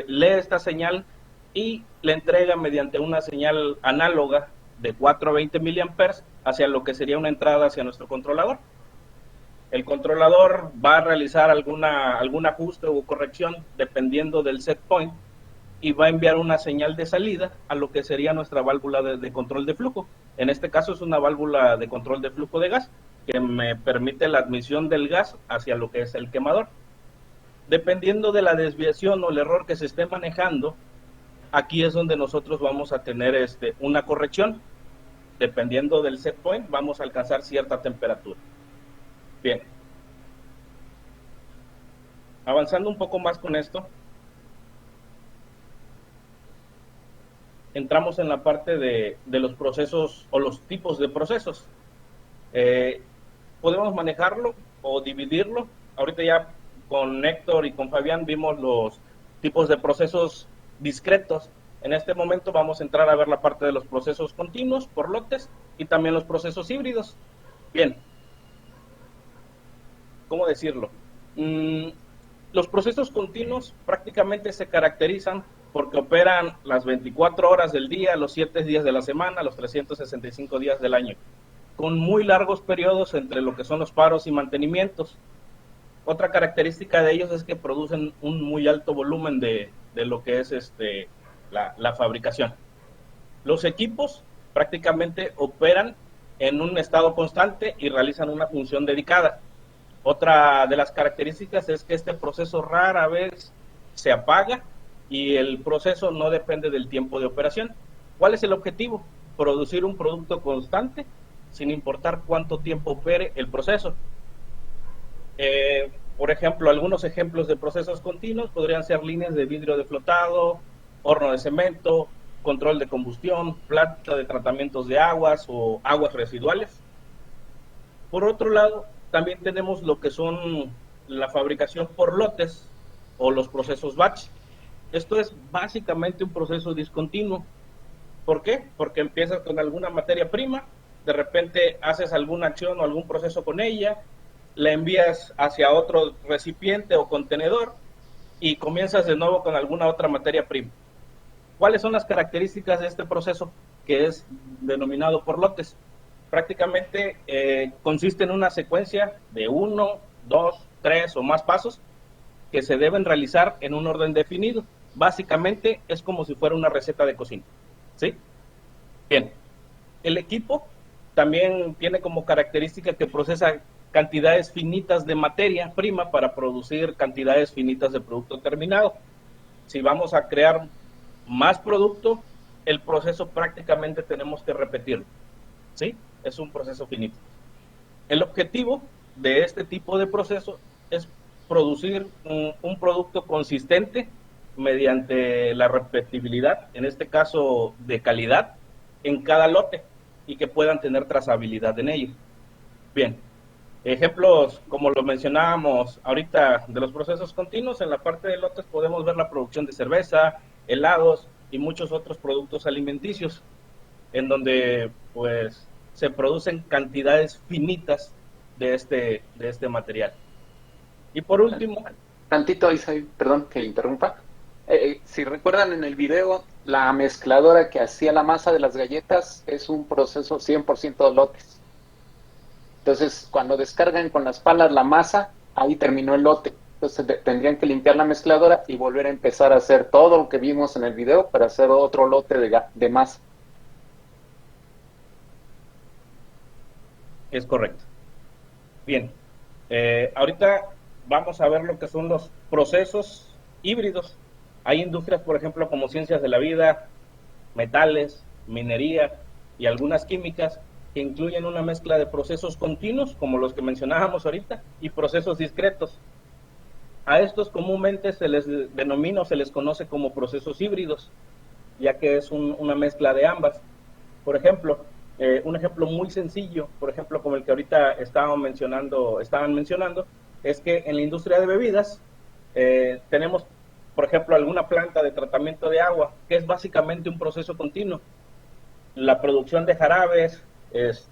lee esta señal y le entrega mediante una señal análoga de 4 a 20 miliamperes hacia lo que sería una entrada hacia nuestro controlador. El controlador va a realizar algún ajuste o corrección dependiendo del set point y va a enviar una señal de salida a lo que sería nuestra válvula de control de flujo. En este caso es una válvula de control de flujo de gas que me permite la admisión del gas hacia lo que es el quemador. Dependiendo de la desviación o el error que se esté manejando, aquí es donde nosotros vamos a tener una corrección. Dependiendo del set point, vamos a alcanzar cierta temperatura. Bien. Avanzando un poco más con esto, entramos en la parte de los procesos o los tipos de procesos. Podemos manejarlo o dividirlo. Ahorita ya con Héctor y con Fabián vimos los tipos de procesos discretos. En este momento vamos a entrar a ver la parte de los procesos continuos por lotes y también los procesos híbridos. Bien, ¿cómo decirlo? Los procesos continuos prácticamente se caracterizan porque operan las 24 horas del día, los 7 días de la semana, los 365 días del año, con muy largos periodos entre lo que son los paros y mantenimientos. Otra característica de ellos es que producen un muy alto volumen de lo que es la fabricación. Los equipos prácticamente operan en un estado constante y realizan una función dedicada. Otra de las características es que este proceso rara vez se apaga y el proceso no depende del tiempo de operación. ¿Cuál es el objetivo? Producir un producto constante sin importar cuánto tiempo opere el proceso. Por ejemplo, algunos ejemplos de procesos continuos podrían ser líneas de vidrio de flotado, horno de cemento, control de combustión, planta de tratamientos de aguas o aguas residuales. Por otro lado, también tenemos lo que son la fabricación por lotes o los procesos batch. Esto es básicamente un proceso discontinuo. ¿Por qué? Porque empiezas con alguna materia prima, de repente haces alguna acción o algún proceso con ella, la envías hacia otro recipiente o contenedor y comienzas de nuevo con alguna otra materia prima. ¿Cuáles son las características de este proceso que es denominado por lotes? Prácticamente consiste en una secuencia de 1, 2, 3 o más pasos que se deben realizar en un orden definido. Básicamente es como si fuera una receta de cocina, ¿sí? Bien, el equipo también tiene como característica que procesa cantidades finitas de materia prima para producir cantidades finitas de producto terminado. Si vamos a crear más producto, el proceso prácticamente tenemos que repetirlo, ¿sí? Es un proceso finito. El objetivo de este tipo de proceso es producir un producto consistente mediante la repetibilidad, en este caso de calidad, en cada lote y que puedan tener trazabilidad en ello. Bien, ejemplos como lo mencionábamos ahorita de los procesos continuos, en la parte de lotes podemos ver la producción de cerveza, helados y muchos otros productos alimenticios, en donde pues se producen cantidades finitas de este material. Y por último... Tantito, Isaí, perdón que interrumpa. Si recuerdan en el video, la mezcladora que hacía la masa de las galletas es un proceso 100% de lotes. Entonces, cuando descargan con las palas la masa, ahí terminó el lote. Entonces tendrían que limpiar la mezcladora y volver a empezar a hacer todo lo que vimos en el video para hacer otro lote de masa. Es correcto. Bien, ahorita vamos a ver lo que son los procesos híbridos. Hay industrias, por ejemplo, como ciencias de la vida, metales, minería y algunas químicas que incluyen una mezcla de procesos continuos, como los que mencionábamos ahorita, y procesos discretos. A estos comúnmente se les denomina o se les conoce como procesos híbridos, ya que es una mezcla de ambas. Por ejemplo, un ejemplo muy sencillo, por ejemplo, como el que ahorita estaban mencionando, es que en la industria de bebidas tenemos, por ejemplo, alguna planta de tratamiento de agua, que es básicamente un proceso continuo. La producción de jarabes es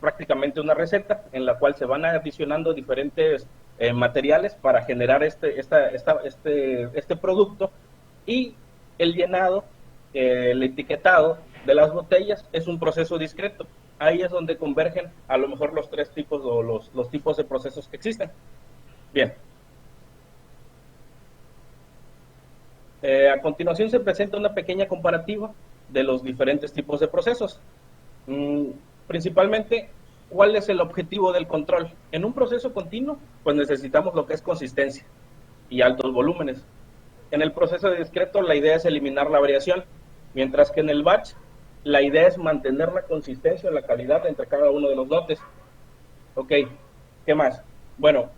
prácticamente una receta en la cual se van adicionando diferentes materiales para generar este producto, y el llenado, el etiquetado de las botellas es un proceso discreto. Ahí es donde convergen a lo mejor los tres tipos o los tipos de procesos que existen. Bien. A continuación se presenta una pequeña comparativa de los diferentes tipos de procesos. Principalmente, ¿cuál es el objetivo del control? En un proceso continuo, pues necesitamos lo que es consistencia y altos volúmenes. En el proceso discreto, la idea es eliminar la variación, mientras que en el batch, la idea es mantener la consistencia o la calidad entre cada uno de los lotes. Ok, ¿qué más? Bueno,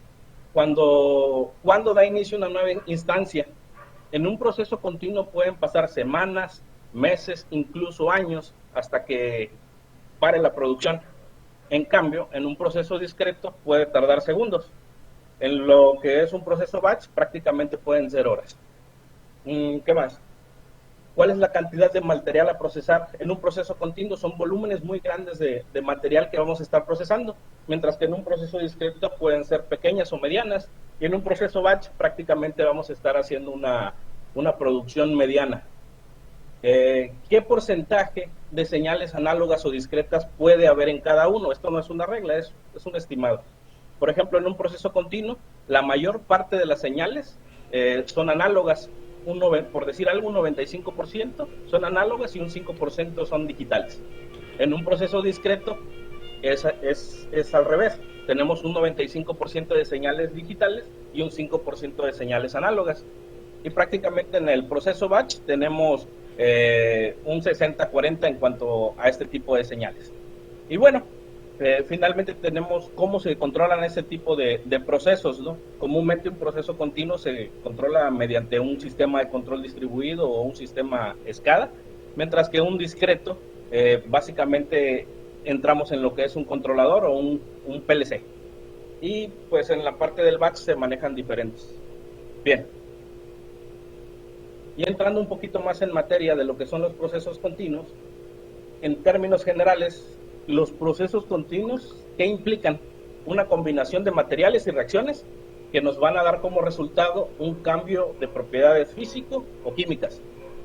cuando da inicio una nueva instancia, en un proceso continuo pueden pasar semanas, meses, incluso años, hasta que pare la producción. En cambio, en un proceso discreto puede tardar segundos. En lo que es un proceso batch, prácticamente pueden ser horas. ¿Qué más? ¿Cuál es la cantidad de material a procesar? En un proceso continuo son volúmenes muy grandes de material que vamos a estar procesando, mientras que en un proceso discreto pueden ser pequeñas o medianas, y en un proceso batch prácticamente vamos a estar haciendo una producción mediana. ¿Qué porcentaje de señales análogas o discretas puede haber en cada uno? Esto no es una regla, es un estimado. Por ejemplo, en un proceso continuo, la mayor parte de las señales son análogas. Por decir algo, un 95% son análogas y un 5% son digitales. En un proceso discreto es al revés. Tenemos un 95% de señales digitales y un 5% de señales análogas. Y prácticamente en el proceso batch tenemos un 60-40 en cuanto a este tipo de señales. Y bueno, finalmente tenemos cómo se controlan ese tipo de procesos, ¿no? Comúnmente un proceso continuo se controla mediante un sistema de control distribuido o un sistema SCADA, mientras que un discreto, básicamente entramos en lo que es un controlador o un PLC. Y pues en la parte del batch se manejan diferentes. Bien. Y entrando un poquito más en materia de lo que son los procesos continuos, en términos generales, los procesos continuos, ¿qué implican? Una combinación de materiales y reacciones que nos van a dar como resultado un cambio de propiedades físico o químicas,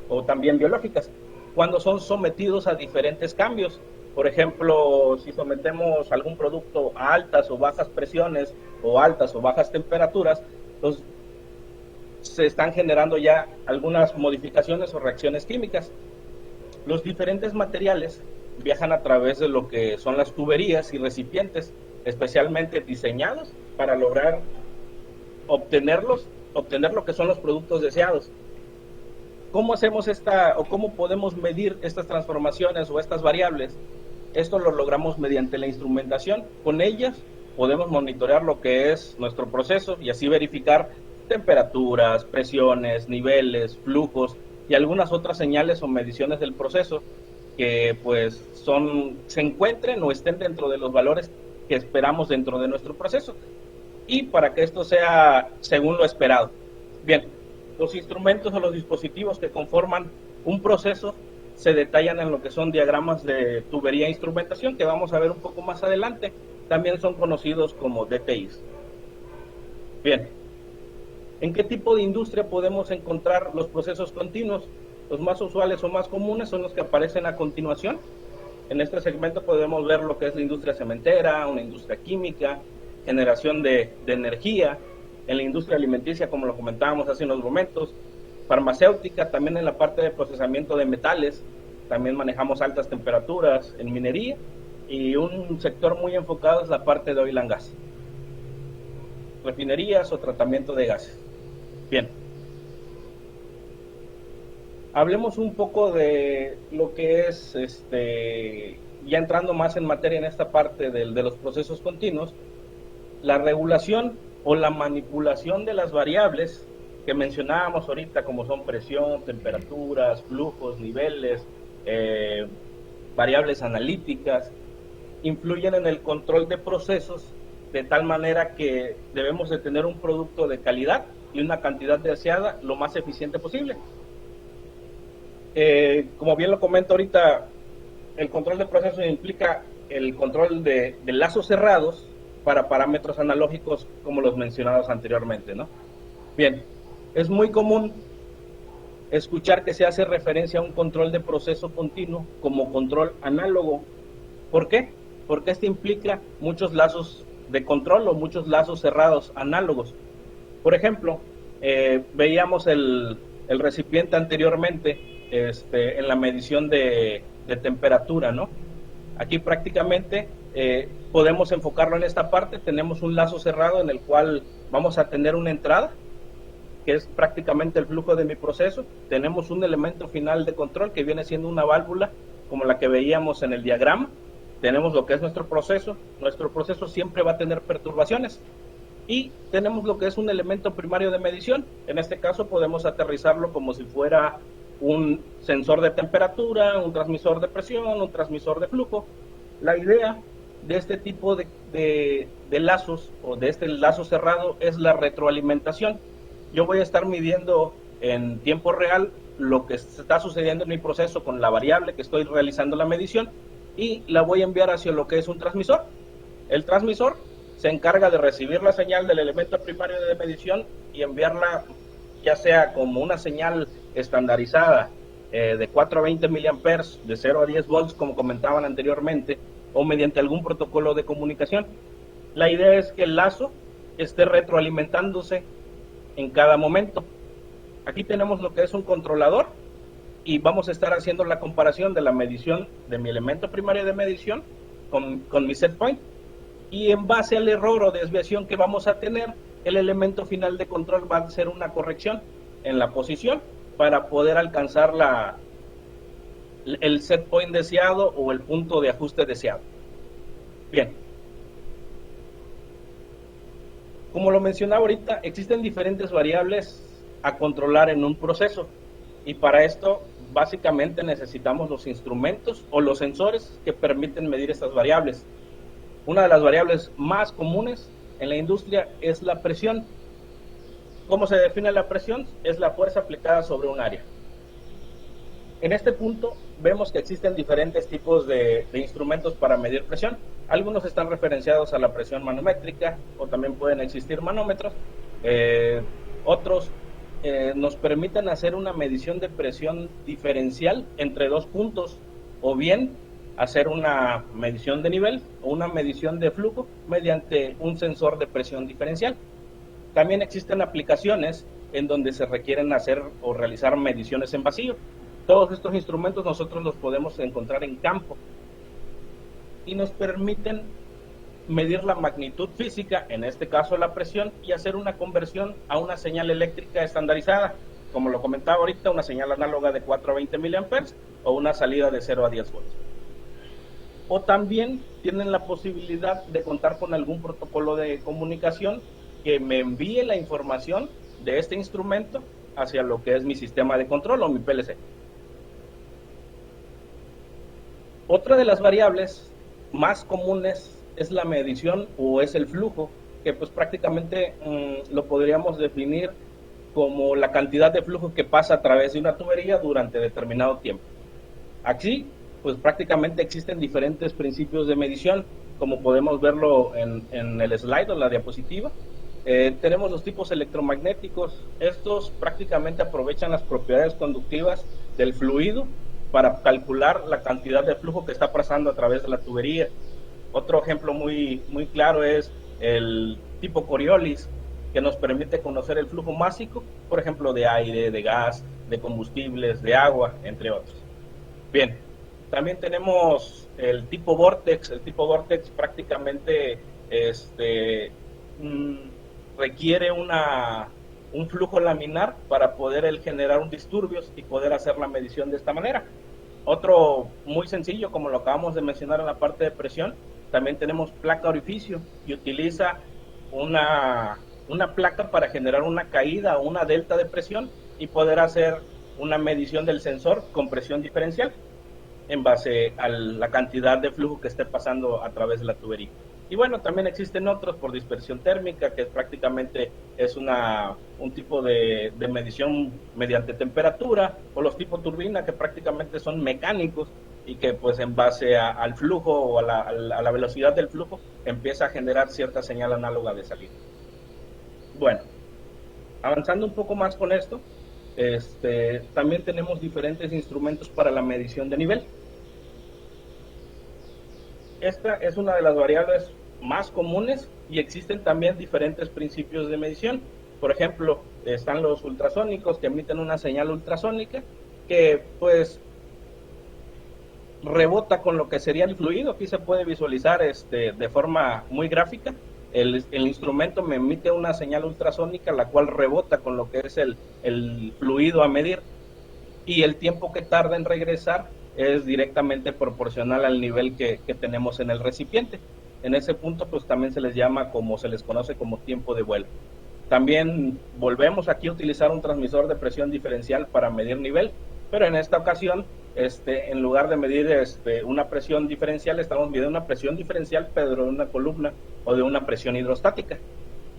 o también biológicas, cuando son sometidos a diferentes cambios. Por ejemplo, si sometemos algún producto a altas o bajas presiones, o altas o bajas temperaturas, pues se están generando ya algunas modificaciones o reacciones químicas. Los diferentes materiales viajan a través de lo que son las tuberías y recipientes, especialmente diseñados para lograr obtener lo que son los productos deseados. ¿Cómo hacemos cómo podemos medir estas transformaciones o estas variables? Esto lo logramos mediante la instrumentación. Con ellas podemos monitorear lo que es nuestro proceso y así verificar temperaturas, presiones, niveles, flujos y algunas otras señales o mediciones del proceso que pues se encuentren o estén dentro de los valores que esperamos dentro de nuestro proceso, y para que esto sea según lo esperado. Bien, los instrumentos o los dispositivos que conforman un proceso se detallan en lo que son diagramas de tubería e instrumentación, que vamos a ver un poco más adelante. También son conocidos como DTIs. Bien, ¿en qué tipo de industria podemos encontrar los procesos continuos? Los más usuales o más comunes son los que aparecen a continuación. En este segmento podemos ver lo que es la industria cementera, una industria química, generación de energía, en la industria alimenticia, como lo comentábamos hace unos momentos, farmacéutica, también en la parte de procesamiento de metales, también manejamos altas temperaturas, en minería, y un sector muy enfocado es la parte de oil and gas, refinerías o tratamiento de gases. Bien, hablemos un poco de lo que es, ya entrando más en materia en esta parte de los procesos continuos, la regulación o la manipulación de las variables que mencionábamos ahorita, como son presión, temperaturas, flujos, niveles, variables analíticas, influyen en el control de procesos de tal manera que debemos de tener un producto de calidad y una cantidad deseada lo más eficiente posible. Como bien lo comento ahorita, el control de procesos implica el control de lazos cerrados para parámetros analógicos como los mencionados anteriormente, ¿no? Bien, es muy común escuchar que se hace referencia a un control de proceso continuo como control análogo. ¿Por qué? Porque este implica muchos lazos de control o muchos lazos cerrados análogos. Por ejemplo, veíamos el recipiente anteriormente en la medición de temperatura, ¿no? Aquí prácticamente podemos enfocarlo en esta parte. Tenemos un lazo cerrado en el cual vamos a tener una entrada, que es prácticamente el flujo de mi proceso. Tenemos un elemento final de control que viene siendo una válvula, como la que veíamos en el diagrama. Tenemos lo que es nuestro proceso. Nuestro proceso siempre va a tener perturbaciones. Y tenemos lo que es un elemento primario de medición. En este caso podemos aterrizarlo como si fuera un sensor de temperatura, un transmisor de presión, un transmisor de flujo. La idea de este tipo de lazos o de este lazo cerrado es la retroalimentación. Yo voy a estar midiendo en tiempo real lo que está sucediendo en mi proceso con la variable que estoy realizando la medición y la voy a enviar hacia lo que es un transmisor. El transmisor se encarga de recibir la señal del elemento primario de medición y enviarla ya sea como una señal estandarizada de 4 a 20 miliamperes, de 0 a 10 volts, como comentaban anteriormente, o mediante algún protocolo de comunicación. La idea es que el lazo esté retroalimentándose en cada momento. Aquí tenemos lo que es un controlador y vamos a estar haciendo la comparación de la medición de mi elemento primario de medición con mi set point, y en base al error o desviación que vamos a tener, el elemento final de control va a hacer una corrección en la posición para poder alcanzar el set point deseado o el punto de ajuste deseado. Bien, como lo mencionaba ahorita, existen diferentes variables a controlar en un proceso, y para esto básicamente necesitamos los instrumentos o los sensores que permiten medir estas variables. Una de las variables más comunes en la industria es la presión. ¿Cómo se define la presión? Es la fuerza aplicada sobre un área. En este punto vemos que existen diferentes tipos de instrumentos para medir presión. Algunos están referenciados a la presión manométrica o también pueden existir manómetros. Otros nos permiten hacer una medición de presión diferencial entre dos puntos, o bien hacer una medición de nivel o una medición de flujo mediante un sensor de presión diferencial. También existen aplicaciones en donde se requieren hacer o realizar mediciones en vacío. Todos estos instrumentos nosotros los podemos encontrar en campo y nos permiten medir la magnitud física, en este caso la presión, y hacer una conversión a una señal eléctrica estandarizada, como lo comentaba ahorita, una señal análoga de 4 a 20 miliamperes o una salida de 0 a 10 volts. O también tienen la posibilidad de contar con algún protocolo de comunicación que me envíe la información de este instrumento hacia lo que es mi sistema de control o mi PLC. Otra de las variables más comunes es la medición o es el flujo, que pues prácticamente lo podríamos definir como la cantidad de flujo que pasa a través de una tubería durante determinado tiempo. Aquí pues prácticamente existen diferentes principios de medición, como podemos verlo en el slide o la diapositiva. Tenemos los tipos electromagnéticos. Estos prácticamente aprovechan las propiedades conductivas del fluido para calcular la cantidad de flujo que está pasando a través de la tubería. Otro ejemplo muy claro es el tipo Coriolis, que nos permite conocer el flujo másico, por ejemplo, de aire, de gas, de combustibles, de agua, entre otros. Bien, también tenemos el tipo Vortex. El tipo Vortex prácticamente requiere un flujo laminar para poder generar un disturbios y poder hacer la medición de esta manera. Otro muy sencillo, como lo acabamos de mencionar en la parte de presión, también tenemos placa orificio, y utiliza una placa para generar una caída o una delta de presión y poder hacer una medición del sensor con presión diferencial en base a la cantidad de flujo que esté pasando a través de la tubería. Y bueno, también existen otros por dispersión térmica, que prácticamente es un tipo de medición mediante temperatura, o los tipos turbina, que prácticamente son mecánicos y que pues en base al flujo o a la velocidad del flujo empieza a generar cierta señal análoga de salida. Bueno, avanzando un poco más con esto, también tenemos diferentes instrumentos para la medición de nivel. Esta es una de las variables más comunes y existen también diferentes principios de medición. Por ejemplo, están los ultrasónicos, que emiten una señal ultrasónica que pues rebota con lo que sería el fluido. Aquí se puede visualizar de forma muy gráfica. El instrumento me emite una señal ultrasónica, la cual rebota con lo que es el fluido a medir, y el tiempo que tarda en regresar es directamente proporcional al nivel que tenemos en el recipiente. En ese punto pues también se les llama, como se les conoce, como tiempo de vuelo. También volvemos aquí a utilizar un transmisor de presión diferencial para medir nivel, pero en esta ocasión en lugar de medir una presión diferencial, estamos midiendo una presión diferencial pero de una columna o de una presión hidrostática.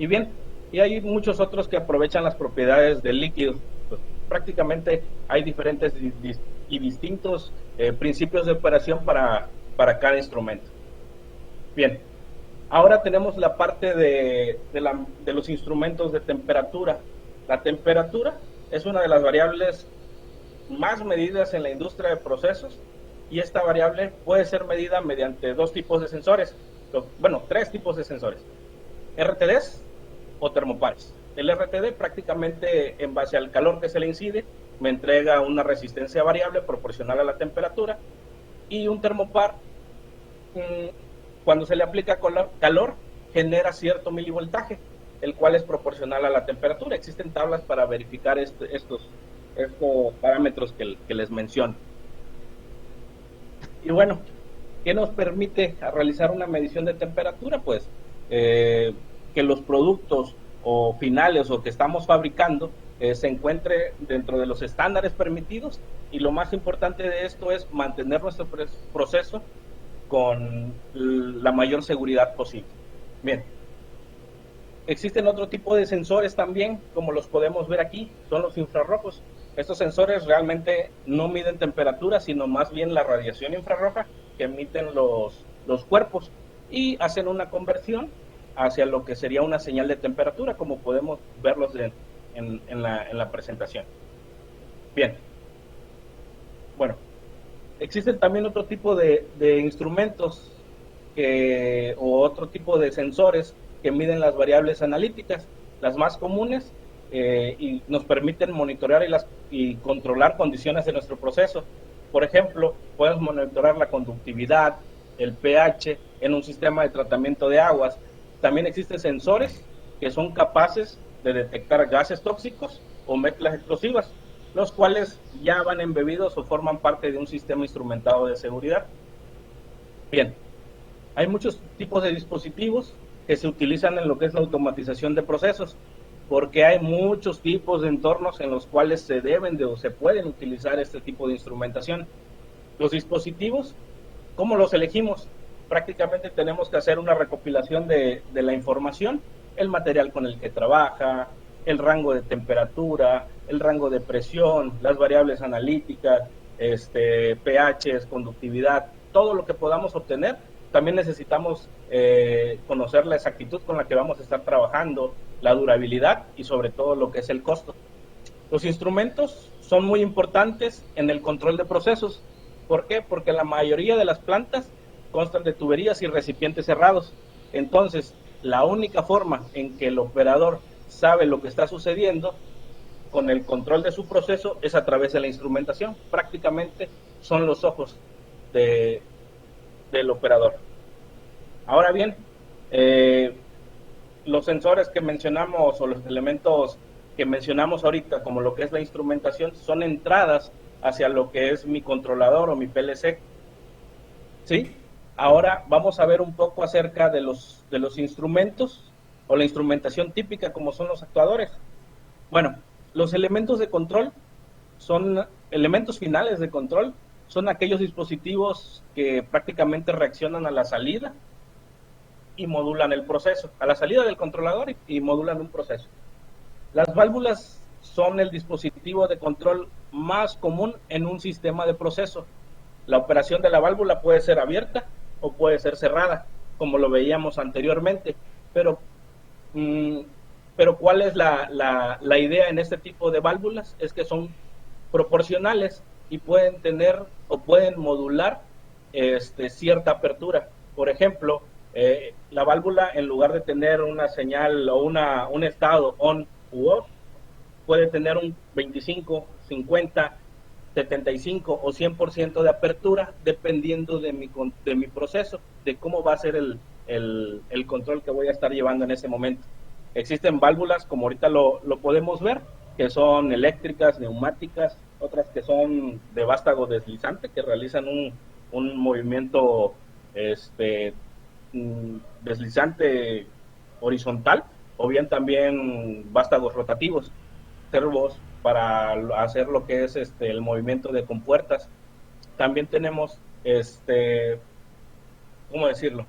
Y bien, y hay muchos otros que aprovechan las propiedades del líquido. Pues, prácticamente hay diferentes y distintos principios de operación para cada instrumento. Bien, ahora tenemos la parte de los instrumentos de temperatura. La temperatura es una de las variables más medidas en la industria de procesos, y esta variable puede ser medida mediante dos tipos de sensores, bueno, tres tipos de sensores: RTDs o termopares. El RTD prácticamente, en base al calor que se le incide, me entrega una resistencia variable proporcional a la temperatura, y un termopar, cuando se le aplica calor, genera cierto milivoltaje, el cual es proporcional a la temperatura. Existen tablas para verificar estos parámetros que les menciono. Y bueno, ¿qué nos permite realizar una medición de temperatura? Pues que los productos o finales o que estamos fabricando se encuentre dentro de los estándares permitidos, y lo más importante de esto es mantener nuestro proceso con la mayor seguridad posible. Bien, Existen otro tipo de sensores también, como los podemos ver aquí, son los infrarrojos. Estos sensores realmente no miden temperatura, sino más bien la radiación infrarroja que emiten los cuerpos y hacen una conversión hacia lo que sería una señal de temperatura, como podemos verlos en la presentación. Bien. Bueno, existen también otro tipo de instrumentos o otro tipo de sensores que miden las variables analíticas, las más comunes, y nos permiten monitorear y controlar condiciones de nuestro proceso. Por ejemplo, podemos monitorar la conductividad, el pH en un sistema de tratamiento de aguas. También existen sensores que son capaces de detectar gases tóxicos o mezclas explosivas, los cuales ya van embebidos o forman parte de un sistema instrumentado de seguridad. Bien, hay muchos tipos de dispositivos que se utilizan en lo que es la automatización de procesos, porque hay muchos tipos de entornos en los cuales se deben o se pueden utilizar este tipo de instrumentación. Los dispositivos, ¿cómo los elegimos? Prácticamente tenemos que hacer una recopilación de la información, el material con el que trabaja, el rango de temperatura, el rango de presión, las variables analíticas, pH, conductividad, todo lo que podamos obtener. También necesitamos conocer la exactitud con la que vamos a estar trabajando, la durabilidad y sobre todo lo que es el costo. Los instrumentos son muy importantes en el control de procesos. ¿Por qué? Porque la mayoría de las plantas constan de tuberías y recipientes cerrados. Entonces, la única forma en que el operador sabe lo que está sucediendo con el control de su proceso es a través de la instrumentación. Prácticamente son los ojos del operador. Ahora bien, los sensores que mencionamos o los elementos que mencionamos ahorita, como lo que es la instrumentación, son entradas hacia lo que es mi controlador o mi PLC. ¿Sí? Ahora vamos a ver un poco acerca de los instrumentos o la instrumentación típica, como son los actuadores. Bueno, los elementos de control son elementos finales de control, son aquellos dispositivos que prácticamente reaccionan a la salida y modulan el proceso, a la salida del controlador y modulan un proceso. Las válvulas son el dispositivo de control más común en un sistema de proceso. La operación de la válvula puede ser abierta o puede ser cerrada, como lo veíamos anteriormente, pero ¿cuál es la idea en este tipo de válvulas? Es que son proporcionales y pueden tener o pueden modular cierta apertura. Por ejemplo, la válvula, en lugar de tener una señal o un estado on u off, puede tener un 25, 50, 75 o 100% de apertura, dependiendo de mi proceso, de cómo va a ser el control que voy a estar llevando en ese momento. Existen válvulas, como ahorita lo podemos ver, que son eléctricas, neumáticas, otras que son de vástago deslizante, que realizan un movimiento deslizante horizontal, o bien también vástagos rotativos, servos para hacer lo que es el movimiento de compuertas. También tenemos, ¿cómo decirlo?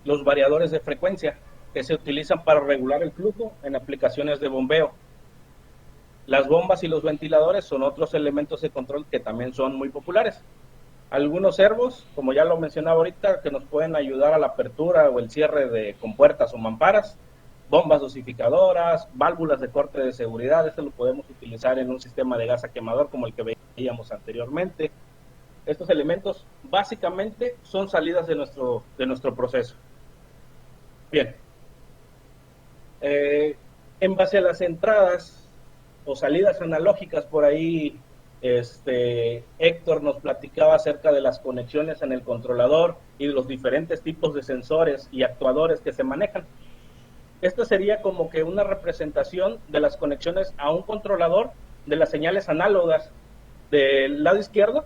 Los variadores de frecuencia, que se utilizan para regular el flujo en aplicaciones de bombeo. Las bombas y los ventiladores son otros elementos de control que también son muy populares. Algunos servos, como ya lo mencionaba ahorita, que nos pueden ayudar a la apertura o el cierre de compuertas o mamparas, bombas dosificadoras, válvulas de corte de seguridad. Esto lo podemos utilizar en un sistema de gas a quemador como el que veíamos anteriormente. Estos elementos básicamente son salidas de nuestro proceso. Bien. En base a las entradas o salidas analógicas, por ahí Héctor nos platicaba acerca de las conexiones en el controlador y de los diferentes tipos de sensores y actuadores que se manejan. Esta sería como que una representación de las conexiones a un controlador de las señales análogas. Del lado izquierdo,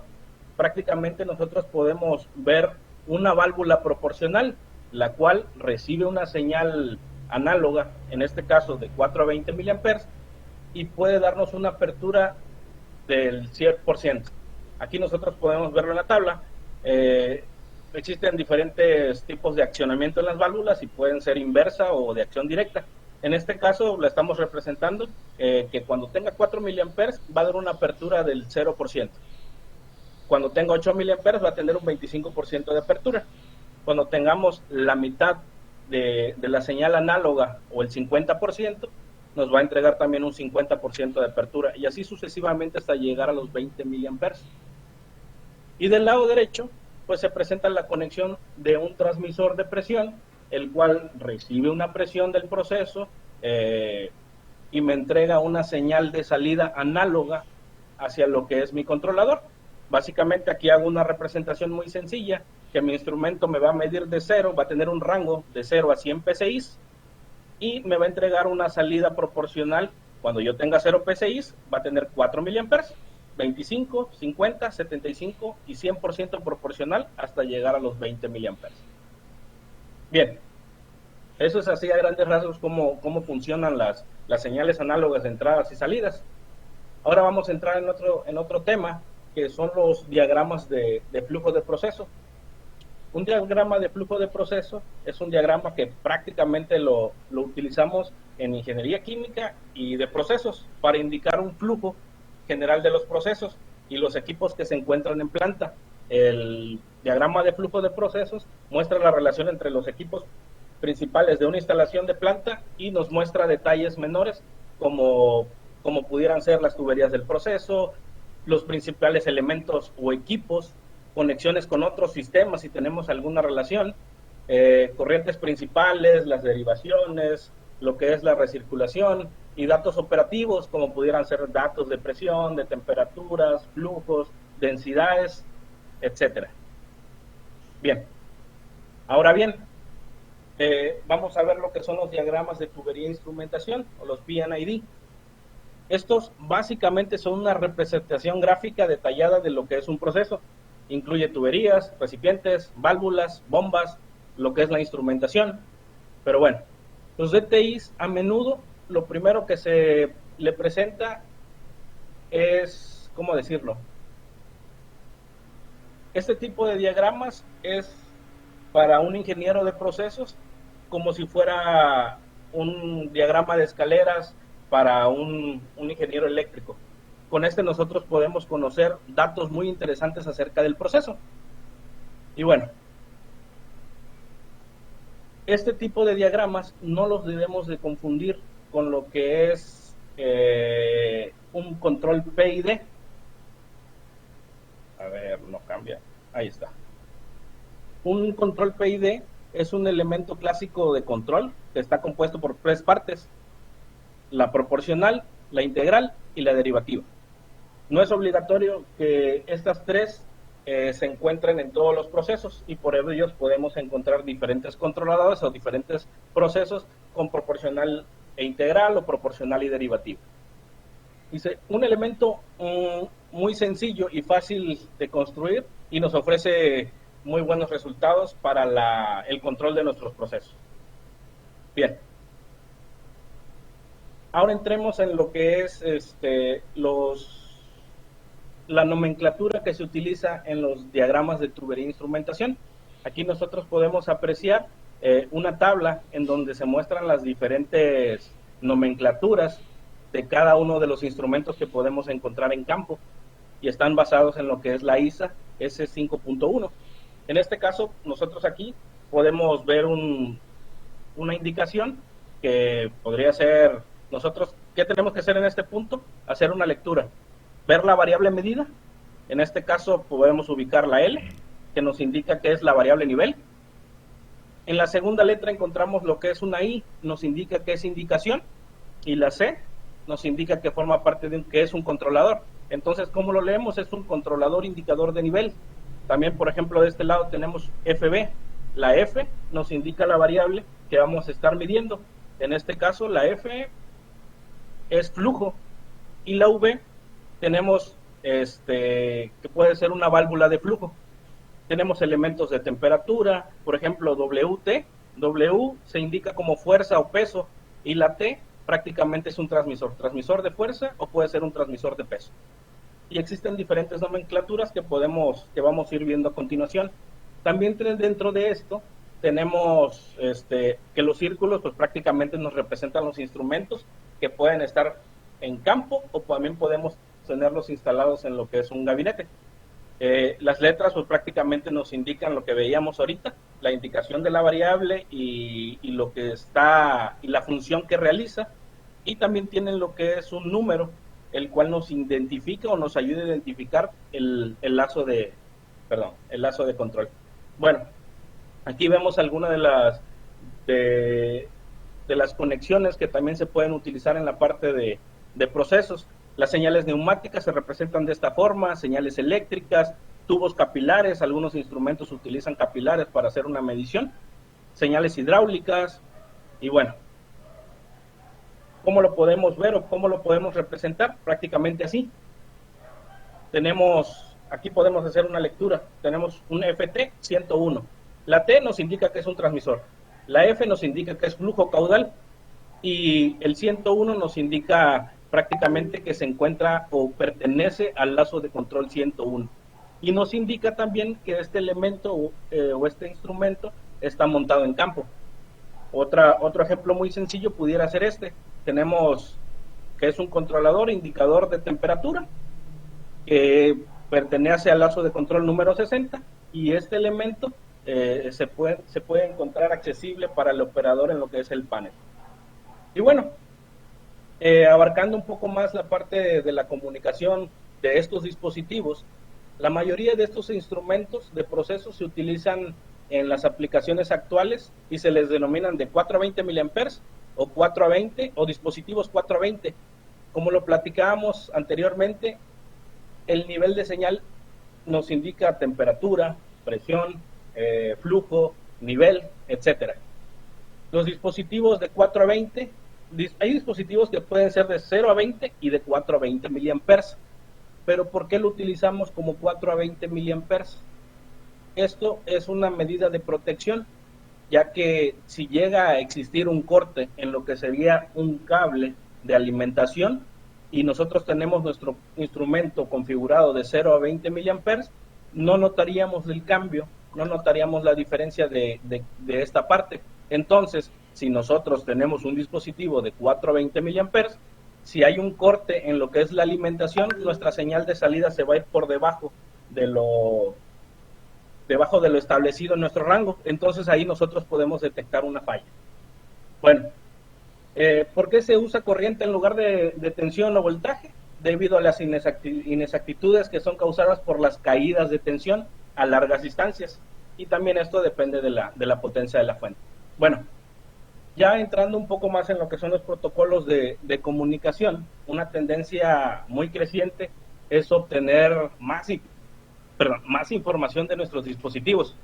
prácticamente nosotros podemos ver una válvula proporcional, la cual recibe una señal análoga, en este caso de 4 a 20 miliamperes, y puede darnos una apertura del 100%. Aquí nosotros podemos verlo en la tabla. Existen diferentes tipos de accionamiento en las válvulas y pueden ser inversa o de acción directa. En este caso la estamos representando que cuando tenga 4 miliamperes va a dar una apertura del 0%. Cuando tenga 8 miliamperes va a tener un 25% de apertura. Cuando tengamos la mitad de la señal análoga o el 50%, nos va a entregar también un 50% de apertura, y así sucesivamente hasta llegar a los 20 miliamperes. Y del lado derecho, pues se presenta la conexión de un transmisor de presión, el cual recibe una presión del proceso y me entrega una señal de salida análoga hacia lo que es mi controlador. Básicamente aquí hago una representación muy sencilla, que mi instrumento me va a medir de 0, va a tener un rango de 0 a 100 PSI, y me va a entregar una salida proporcional. Cuando yo tenga 0 PSI, va a tener 4 miliamperes, 25, 50, 75 y 100% proporcional hasta llegar a los 20 miliamperes. Bien, eso es así a grandes rasgos cómo funcionan las señales análogas de entradas y salidas. Ahora vamos a entrar en otro tema, que son los diagramas de flujo de proceso. Un diagrama de flujo de proceso es un diagrama que prácticamente lo utilizamos en ingeniería química y de procesos para indicar un flujo general de los procesos y los equipos que se encuentran en planta. El diagrama de flujo de procesos muestra la relación entre los equipos principales de una instalación de planta y nos muestra detalles menores como pudieran ser las tuberías del proceso, los principales elementos o equipos, conexiones con otros sistemas si tenemos alguna relación, corrientes principales, las derivaciones, lo que es la recirculación, y datos operativos como pudieran ser datos de presión, de temperaturas, flujos, densidades, etcétera. Bien, ahora bien, vamos a ver lo que son los diagramas de tubería e instrumentación, o los P&ID. Estos básicamente son una representación gráfica detallada de lo que es un proceso. Incluye tuberías, recipientes, válvulas, bombas, lo que es la instrumentación. Pero bueno, los DTIs a menudo lo primero que se le presenta es, ¿cómo decirlo? Este tipo de diagramas es para un ingeniero de procesos como si fuera un diagrama de escaleras para un ingeniero eléctrico. Con este nosotros podemos conocer datos muy interesantes acerca del proceso. Y bueno, este tipo de diagramas no los debemos de confundir con lo que es un control PID. A ver, no cambia. Ahí está. Un control PID es un elemento clásico de control que está compuesto por 3 partes: la proporcional, la integral y la derivativa. No es obligatorio que estas 3 se encuentren en todos los procesos, y por ello podemos encontrar diferentes controladores o diferentes procesos con proporcional e integral, o proporcional y derivativa. Dice, un elemento muy sencillo y fácil de construir, y nos ofrece muy buenos resultados para el control de nuestros procesos. Bien. Ahora entremos en lo que es la nomenclatura que se utiliza en los diagramas de tubería e instrumentación. Aquí nosotros podemos apreciar una tabla en donde se muestran las diferentes nomenclaturas de cada uno de los instrumentos que podemos encontrar en campo, y están basados en lo que es la ISA S5.1. En este caso, nosotros aquí podemos ver una indicación que podría ser, nosotros, ¿qué tenemos que hacer en este punto? Hacer una lectura, ver la variable medida. En este caso podemos ubicar la L, que nos indica que es la variable nivel. En la segunda letra encontramos lo que es una I, nos indica que es indicación, y la C nos indica que forma parte que es un controlador. Entonces, ¿cómo lo leemos? Es un controlador indicador de nivel. También, por ejemplo, de este lado tenemos FB. La F nos indica la variable que vamos a estar midiendo. En este caso, la F es flujo, y la V tenemos que puede ser una válvula de flujo. Tenemos elementos de temperatura, por ejemplo, WT. W se indica como fuerza o peso, y la T prácticamente es un transmisor de fuerza, o puede ser un transmisor de peso. Y existen diferentes nomenclaturas que vamos a ir viendo a continuación. También dentro de esto tenemos que los círculos pues prácticamente nos representan los instrumentos que pueden estar en campo o también podemos tenerlos instalados en lo que es un gabinete. Las letras pues prácticamente nos indican lo que veíamos ahorita, la indicación de la variable y lo que está y la función que realiza, y también tienen lo que es un número, el cual nos identifica o nos ayuda a identificar el lazo de control. Bueno, aquí vemos algunas de las conexiones que también se pueden utilizar en la parte de procesos. Las señales neumáticas se representan de esta forma, señales eléctricas, tubos capilares, algunos instrumentos utilizan capilares para hacer una medición, señales hidráulicas, y bueno, ¿cómo lo podemos ver o cómo lo podemos representar? Prácticamente así. Aquí podemos hacer una lectura, tenemos un FT 101, la T nos indica que es un transmisor, la F nos indica que es flujo caudal, y el 101 nos indica prácticamente que se encuentra o pertenece al lazo de control 101. Y nos indica también que este elemento o este instrumento está montado en campo. Otro ejemplo muy sencillo pudiera ser tenemos que es un controlador indicador de temperatura que pertenece al lazo de control número 60, y este elemento se puede encontrar accesible para el operador en lo que es el panel. Y bueno, abarcando un poco más la parte de la comunicación de estos dispositivos, la mayoría de estos instrumentos de procesos se utilizan en las aplicaciones actuales y se les denominan de 4 a 20 miliamperes o 4 a 20 o dispositivos 4 a 20. Como lo platicábamos anteriormente, el nivel de señal nos indica temperatura, presión, flujo, nivel, etcétera. Los dispositivos de 4 a 20, hay dispositivos que pueden ser de 0 a 20 y de 4 a 20 miliamperes. Pero ¿por qué lo utilizamos como 4 a 20 miliamperes? Esto es una medida de protección, ya que si llega a existir un corte en lo que sería un cable de alimentación y nosotros tenemos nuestro instrumento configurado de 0 a 20 miliamperes, no notaríamos el cambio, no notaríamos la diferencia de esta parte. Entonces, si nosotros tenemos un dispositivo de 4 a 20 miliamperes, si hay un corte en lo que es la alimentación, nuestra señal de salida se va a ir por debajo de lo establecido en nuestro rango. Entonces ahí nosotros podemos detectar una falla. Bueno, ¿por qué se usa corriente en lugar de tensión o voltaje? Debido a las inexactitudes que son causadas por las caídas de tensión a largas distancias. Y también esto depende de la potencia de la fuente. Bueno, ya entrando un poco más en lo que son los protocolos de comunicación, una tendencia muy creciente es obtener más información de nuestros dispositivos.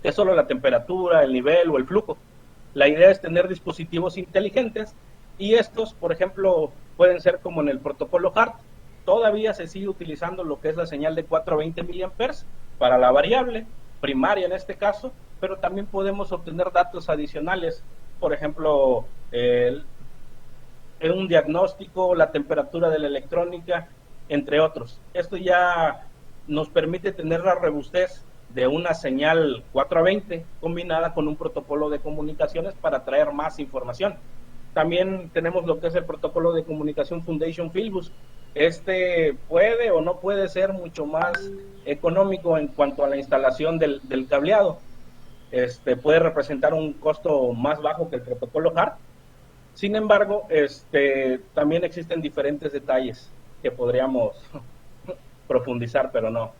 Es solo la temperatura, el nivel o el flujo. La idea es tener dispositivos inteligentes y estos, por ejemplo, pueden ser como en el protocolo HART. Todavía se sigue utilizando lo que es la señal de 4 a 20 miliamperes para la variable primaria en este caso, pero también podemos obtener datos adicionales, por ejemplo, un diagnóstico, la temperatura de la electrónica, entre otros. Esto ya nos permite tener la robustez de una señal 4 a 20 combinada con un protocolo de comunicaciones para traer más información. También tenemos lo que es el protocolo de comunicación Foundation Fieldbus. Puede o no puede ser mucho más económico en cuanto a la instalación del cableado. Puede representar un costo más bajo que el protocolo HART. Sin embargo, también existen diferentes detalles que podríamos profundizar, pero no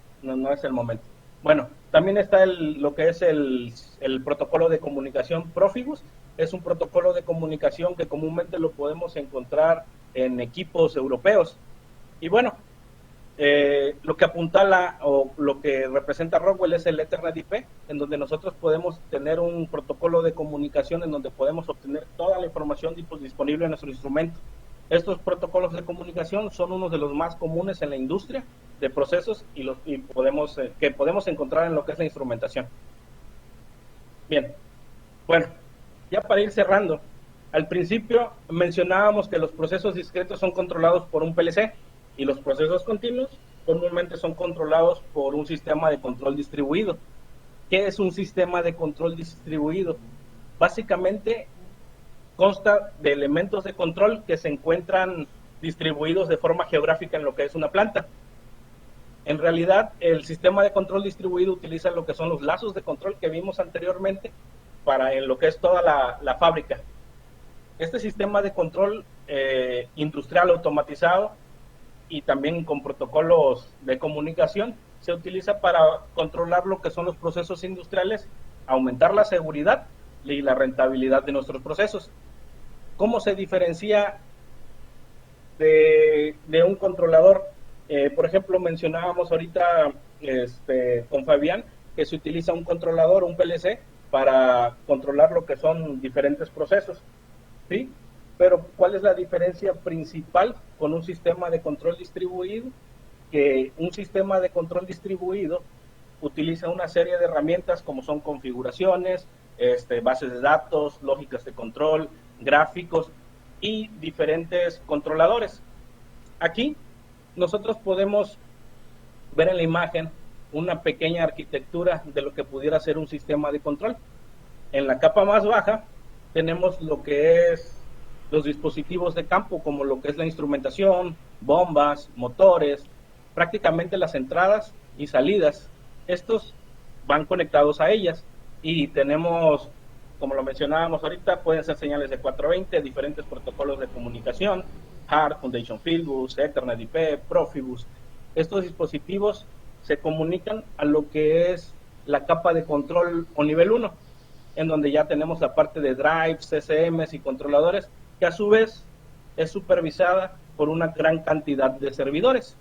es el momento. Bueno, también está lo que es el protocolo de comunicación Profibus. Es un protocolo de comunicación que comúnmente lo podemos encontrar en equipos europeos. Y bueno, lo que apuntala o lo que representa Rockwell es el Ethernet IP, en donde nosotros podemos tener un protocolo de comunicación en donde podemos obtener toda la información disponible en nuestro instrumento. Estos protocolos de comunicación son uno de los más comunes en la industria de procesos que podemos encontrar en lo que es la instrumentación. Bien, bueno, ya para ir cerrando, al principio mencionábamos que los procesos discretos son controlados por un PLC y los procesos continuos comúnmente son controlados por un sistema de control distribuido. ¿Qué es un sistema de control distribuido? Básicamente consta de elementos de control que se encuentran distribuidos de forma geográfica en lo que es una planta. En realidad, el sistema de control distribuido utiliza lo que son los lazos de control que vimos anteriormente para en lo que es toda la fábrica. Este sistema de control industrial automatizado y también con protocolos de comunicación se utiliza para controlar lo que son los procesos industriales, aumentar la seguridad y la rentabilidad de nuestros procesos. ¿Cómo se diferencia de un controlador? Por ejemplo, mencionábamos ahorita con Fabián que se utiliza un controlador, un PLC, para controlar lo que son diferentes procesos, ¿sí? Pero ¿cuál es la diferencia principal con un sistema de control distribuido? Que un sistema de control distribuido utiliza una serie de herramientas como son configuraciones, bases de datos, lógicas de control, gráficos y diferentes controladores. Aquí nosotros podemos ver en la imagen una pequeña arquitectura de lo que pudiera ser un sistema de control. En la capa más baja tenemos lo que es los dispositivos de campo, como lo que es la instrumentación, bombas, motores, prácticamente las entradas y salidas. Estos van conectados a ellas y tenemos, como lo mencionábamos ahorita, pueden ser señales de 420, diferentes protocolos de comunicación, HART, Foundation Fieldbus, Ethernet IP, Profibus. Estos dispositivos se comunican a lo que es la capa de control o nivel 1, en donde ya tenemos la parte de drives, CCMs y controladores, que a su vez es supervisada por una gran cantidad de servidores.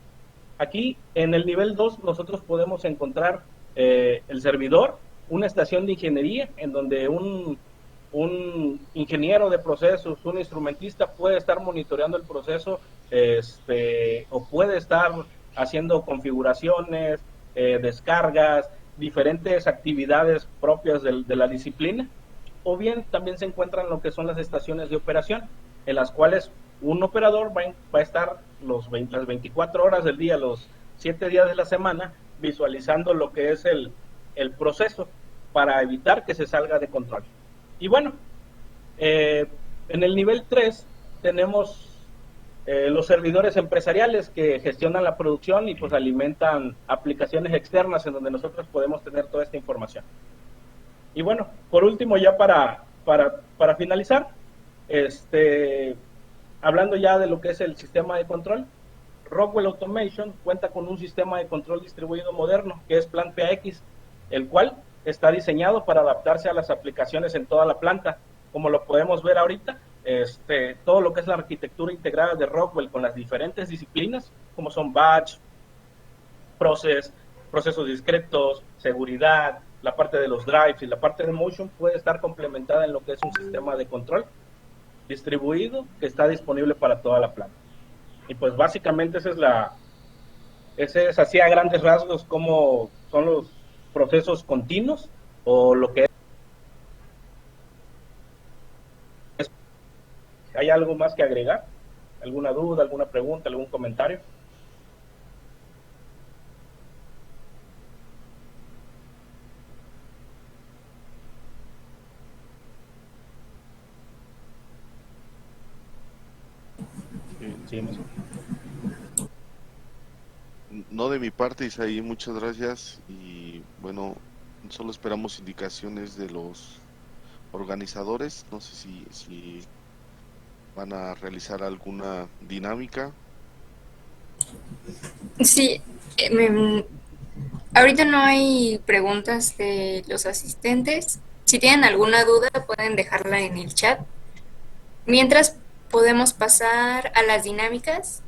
Aquí en el nivel 2 nosotros podemos encontrar el servidor, una estación de ingeniería en donde un ingeniero de procesos, un instrumentista puede estar monitoreando el proceso o puede estar haciendo configuraciones, descargas, diferentes actividades propias de la disciplina, o bien también se encuentran lo que son las estaciones de operación, en las cuales un operador va a estar las 24 horas del día, los 7 días de la semana, visualizando lo que es el proceso para evitar que se salga de control. Y bueno, en el nivel 3 tenemos los servidores empresariales que gestionan la producción y pues alimentan aplicaciones externas en donde nosotros podemos tener toda esta información. Y bueno, por último, ya para finalizar, hablando ya de lo que es el sistema de control, Rockwell Automation cuenta con un sistema de control distribuido moderno que es PlantPAX, el cual está diseñado para adaptarse a las aplicaciones en toda la planta. Como lo podemos ver ahorita, todo lo que es la arquitectura integrada de Rockwell con las diferentes disciplinas, como son batch, procesos discretos, seguridad, la parte de los drives y la parte de motion puede estar complementada en lo que es un sistema de control distribuido que está disponible para toda la planta. Y pues básicamente ese es así a grandes rasgos cómo son los procesos continuos o lo que es. ¿Hay algo más que agregar? ¿Alguna duda, alguna pregunta, algún comentario? Sí, No, de mi parte, Isaí, muchas gracias. Y bueno, solo esperamos indicaciones de los organizadores. No sé si van a realizar alguna dinámica. Sí, ahorita no hay preguntas de los asistentes. Si tienen alguna duda, pueden dejarla en el chat. Mientras podemos pasar a las dinámicas.